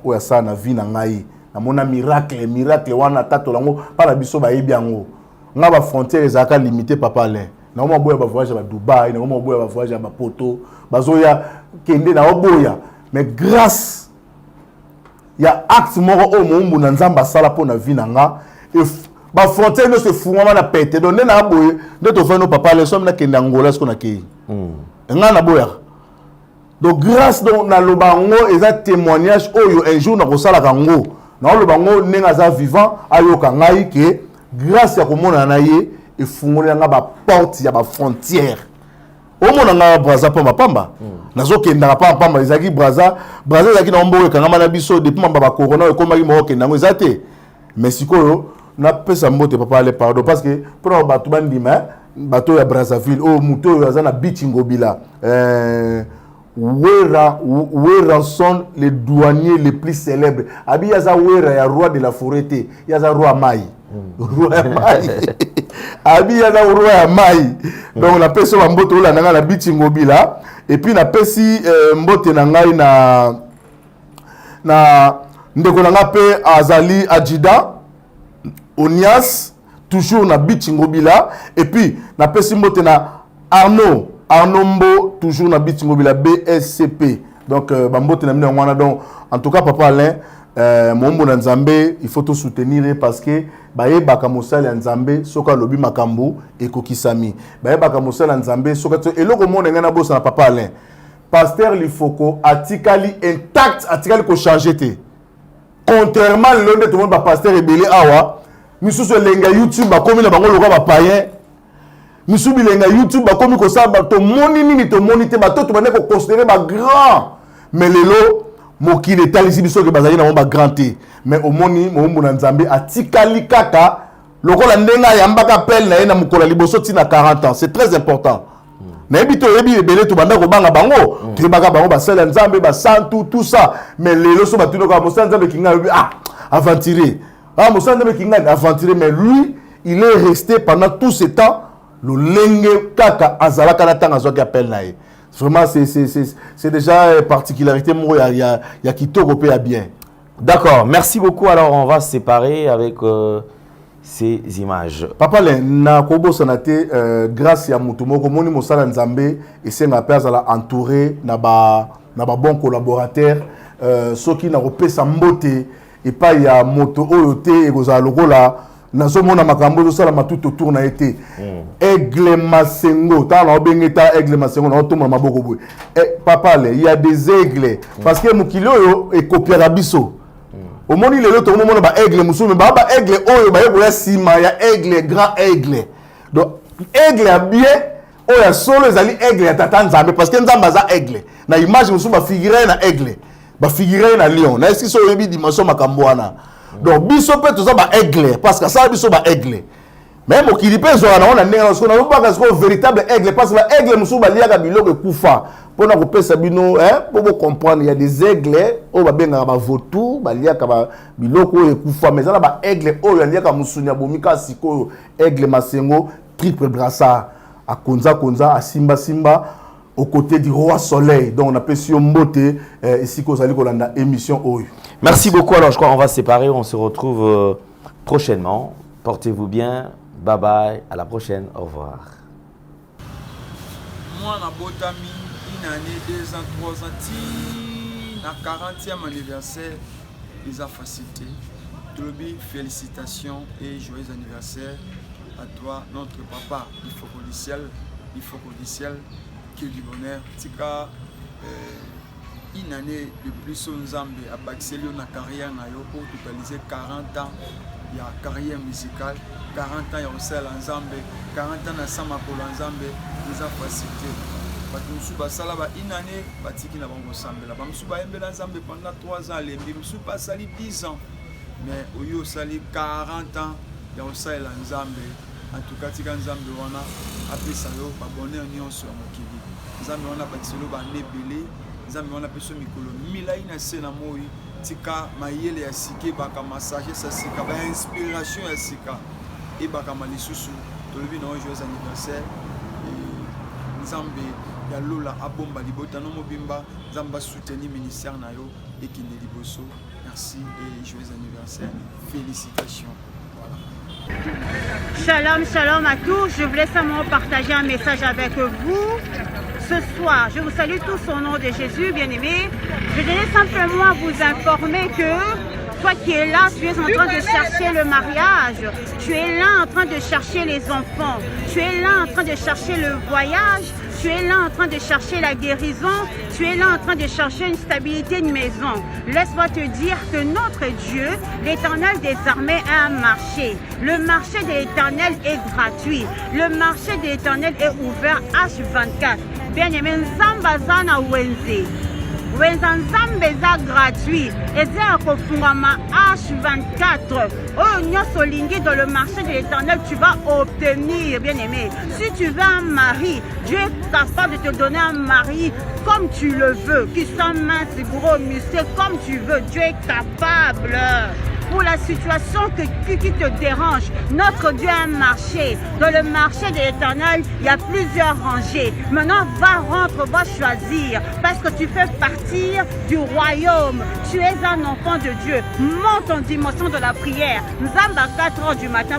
o ya sa na vie na ngai na mona miracle wana tato lango para biso ba yebiango nga ba frontière ezaka limité papa le na mo boya ba voyage ba Dubai na mo boya ba voyage ba Poto bazoya kende na oboya mais grâce ya acte moko o mo mbu na nzamba sala po na vie na nga ba frontière no se fuma na pete donc na boye de to fano papa le somme na kende Angola ce qu'on a ki nga na boya donc grâce donc na lobango eza témoignage oyo un jour na ko sala kango na lobango nenga za vivant ayoka ngai ke grâce ya komona na ye e fungole nga ba porte ya ba frontière o mona nga Brazza pa mapamba nazo kenda pa pamba ezaki Brazza ezaki na mboka kanga na biso depuis mamba ba corona e komaki mo kenda ngo ezate mais sikoyo na pesa mbote papa le pardon parce que pour bato bandima bato ya Brazzaville o muto yo azana beach ngobila Wera sont les douaniers les plus célèbres abi yaza Wera ya roi de la forêt yaza roi Mai roi Mai abi yaza roi Mai donc la personne mbote ola nanga na beach ngobila et puis na pesi mbote na ngai na ndeko na nga pe azali Adjida Onias toujours na beach ngobila et puis na pesi mbote na Arnaud Mbo toujours na beach ngobila BSCP donc bambote na mina ngwana donc en tout cas papa Alain mombo na nzambe il faut tout soutenir parce que baye baka mosala nzambe soka lobi makambu ekokisami baye baka mosala nzambe soka eloko monde ngana bosa na papa Alain pasteur Lifoko atikali intact atikali ko changer te contrairement l'onde tout le monde ba pasteur ebele awa misusu lenga YouTube bakomi na bango loka ba païen misusu lenga YouTube bakomi ko sa ba to moni nini to moni te ba to bane ko considérer ba grand mais lelo mokile talisi biso ke bazali na ba grand te mais au moni mo na nzambe atikali kaka lokola ndenga yambaka appel na ye na mukola liboso tina 40 ans c'est très important. Na ebito yebi ebele to banda ko banga bango to baka bango ba sala nzambe ba santu tout ça mais lelo so batuno ka mo nzambe kinga aventurer mo nzambe kinga aventurer mais lui il est resté pendant tout ce temps le lenge kaka azalaka na tanga zo ki appel na ye vraiment c'est déjà particularité mo ya kitoko pe ya bien. D'accord, merci beaucoup. Alors on va se séparer avec ces images. Papa le na kobo sanate grâce ya mutu moko moni mosala nzambe esenga pe azala entouré na ba bon collaborateur soki na kopesa mbote et pas ya moto oyo te ekozala lokola nazomona makambo ezosala matuto autour na été Aigle Masengo ta na obengeta Aigle Masengo na otomba maboko boye papa le il y a des aigles parce que mukili oyo e copiera biso au monde il est tout le monde ba aigle musume ba aigle oyo ba yebo ya sima ya aigle grand aigle donc aigle a bien oyo solo ezali aigle ya tata nzambe parce que nzamba za aigle na image musume ba figurer na aigle ba figurer na lion na est-ce que so yebi dimension makambo wana donc biso pe to za ba aigle parce que ça biso ba aigle mais mokili pe zora na ndenge na siko na pas que véritable aigle parce que aigle musu balia ka biloko kufa pona ko pesa bino pour comprendre il y a des aigles o ba benga ba vautour balia ka biloko kufa mais ça ba aigle o ya ka musunya bomika siko aigle masengo triple brassard a konza a simba aux côtés du roi soleil donc on appelle sur mbote ici ko zali ko landa émission oyo. Merci beaucoup. Alors je crois qu'on va se séparer, on se retrouve prochainement. Portez-vous bien. Bye bye, à la prochaine, au revoir. Moi, na botami, une année, 2 ans, 3 ans, na 40e anniversaire, les a facilité. Tobi, félicitations et joyeux anniversaire à toi, notre papa. Il faut qu'au ciel, que du bonheur. Tika, une année de plus au Zambie, à Baxelio, na carrière, na pour totaliser 40 ans. Il y a carrière musicale, 40 ans il y a aussi l'ensemble, 40 ans na Samako l'ensemble, les a facilité. Parce que ça là une année, batiki na bango ensemble. La bango suba embe l'ensemble pendant 3 ans, les musu pas sali 10 ans. Mais au yo sali 40 ans, il y a aussi l'ensemble. En tout cas, tika ensemble wana après ça yo ba bonheur nion sur mokili. Ensemble wana batiselo ba nebele, ensemble wana peso mikolo mila ina sena moi. Tika mayele ya sike baka massage sa sika ba inspiration ya sika et baka malisusu tolobi na joyeux anniversaire et nzambe ya lola abomba libota no mobimba nzamba soutenir ministère na yo et kine liboso. Merci et joyeux anniversaire, félicitations. Shalom, shalom à tous. Je voulais simplement partager un message avec vous. Ce soir, je vous salue tous au nom de Jésus, bien-aimés. Je voulais simplement vous informer que toi qui es là, tu es en train de chercher le mariage. Tu es là en train de chercher les enfants. Tu es là en train de chercher le voyage. Tu es là en train de chercher la guérison. Tu es là en train de chercher une stabilité de maison. Laisse-moi te dire que notre Dieu, l'Éternel des armées, a un marché. Le marché de l'Éternel est gratuit. Le marché de l'Éternel est ouvert H24. Bien-aimé, Nzambazana Wenze. Nzambe eza gratuit. Eza akofungama H24. Oh, nyonso lingi dans le marché de l'Éternel, tu vas obtenir, bien-aimé. Si tu veux un mari, Dieu est capable de te donner un mari comme tu le veux, qui soit mince, gros, musclé, comme tu veux. Dieu est capable. Pour la situation qui te dérange, notre Dieu a un marché. Dans le marché de l'Éternel, il y a plusieurs rangées. Maintenant, va choisir. Parce que tu fais partir du royaume. Tu es un enfant de Dieu. Monte en dimension de la prière. Nous sommes à 4 h du matin.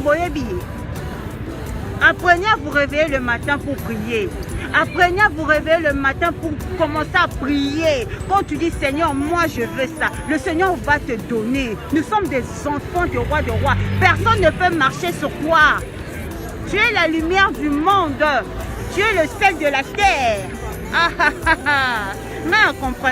Apprenez à vous réveiller le matin pour prier. Apprenez à vous réveiller le matin pour commencer à prier. Quand tu dis Seigneur, moi je veux ça, le Seigneur va te donner. Nous sommes des enfants du roi de roi. Personne ne peut marcher sur toi. Tu es la lumière du monde. Tu es le sel de la terre. Mais on comprend,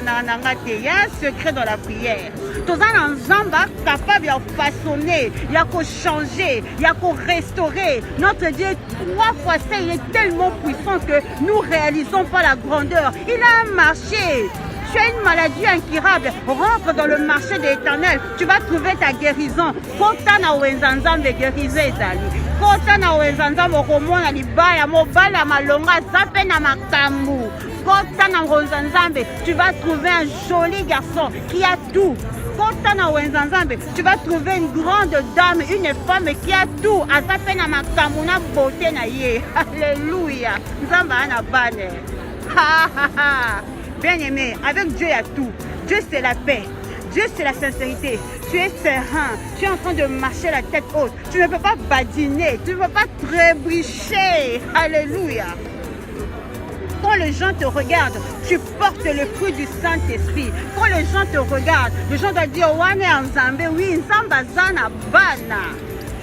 il y a un secret dans la prière. Tout ça, est capable de façonner, il y a qu'à changer, il y a qu'à restaurer. Notre Dieu, 3 fois ça, il est tellement puissant que nous ne réalisons pas la grandeur. Il a un marché. Tu as une maladie incurable, rentre dans le marché de l'Éternel, tu vas trouver ta guérison. Kotana wenzanzam de guérison ezali. Kotana wenzanzam okomona libaya mobala malonga zape na makambu. Kotana wenzanzam, tu vas trouver un joli garçon qui a tout. Kotana wenzanzam, tu vas trouver une grande dame, une femme qui a tout. Azape na makambu na beauté na ye. Alléluia. Nzamba na bane. Ha ha ha. Bien-aimé, avec Dieu il y a tout. Dieu c'est la paix. Dieu c'est la sincérité. Tu es serein. Tu es en train de marcher la tête haute. Tu ne peux pas badiner. Tu ne peux pas trébucher. Alléluia. Quand les gens te regardent, tu portes le fruit du Saint-Esprit. Quand les gens te regardent, les gens doivent dire Wane Nzambe, oui, Nzambazana Bana.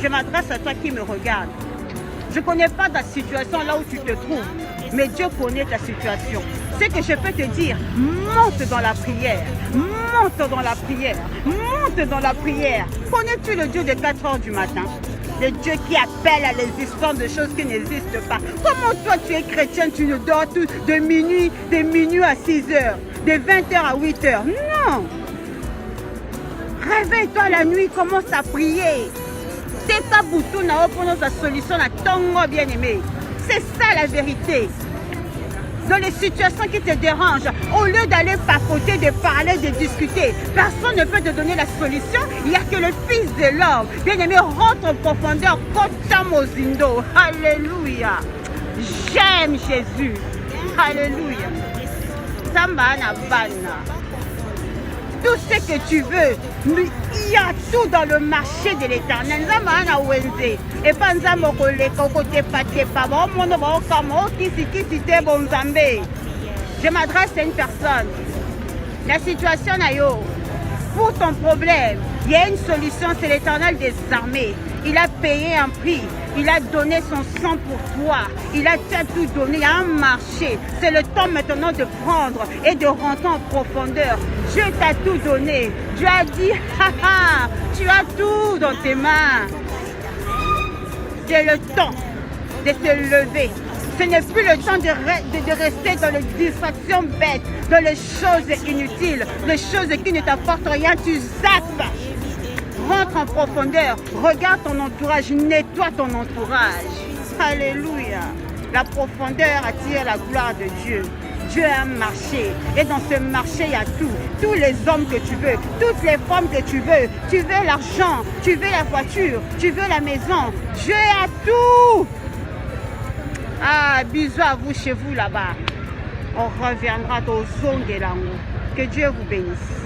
Je m'adresse à toi qui me regarde. Je ne connais pas ta situation là où tu te trouves, mais Dieu connaît ta situation. Ce que je peux te dire, monte dans la prière, monte dans la prière, monte dans la prière. Connais-tu le Dieu de 4 h du matin? Le Dieu qui appelle à l'existence de choses qui n'existent pas. Comment toi tu es chrétien, tu ne dors tout de minuit à 6 h, de 20 h à 8 h? Non! Réveille-toi la nuit, commence à prier. Teka boutou na opono sa solution na tongo bien aimé. C'est ça la vérité. Dans les situations qui te dérangent, au lieu d'aller papoter, de parler, de discuter, personne ne peut te donner la solution. Il n'y a que le Fils de l'homme. Bien aimé, rentre en profondeur. Kota mozindo. Alléluia. J'aime Jésus. Alléluia. Samba na bana. Tout ce que tu veux, il y a tout dans le marché de l'éternel. Et pas je m'adresse à une personne. La situation pour ton problème, il y a une solution, c'est l'éternel des armées. Il a payé un prix, il a donné son sang pour toi, il a tout donné, il y a un marché. C'est le temps maintenant de prendre et de rentrer en profondeur. Dieu t'a tout donné. Dieu a dit, haha, tu as tout dans tes mains. C'est le temps de se lever. Ce n'est plus le temps de rester dans les distractions bêtes, dans les choses inutiles, les choses qui ne t'apportent rien, tu zappes. Rentre en profondeur, regarde ton entourage, nettoie ton entourage. Alléluia. La profondeur attire la gloire de Dieu. Dieu a un marché et dans ce marché il y a tout. Tous les hommes que tu veux, toutes les femmes que tu veux l'argent, tu veux la voiture, tu veux la maison. Dieu a tout. Ah, bisous à vous chez vous là-bas. On reviendra au son de l'amour. Que Dieu vous bénisse.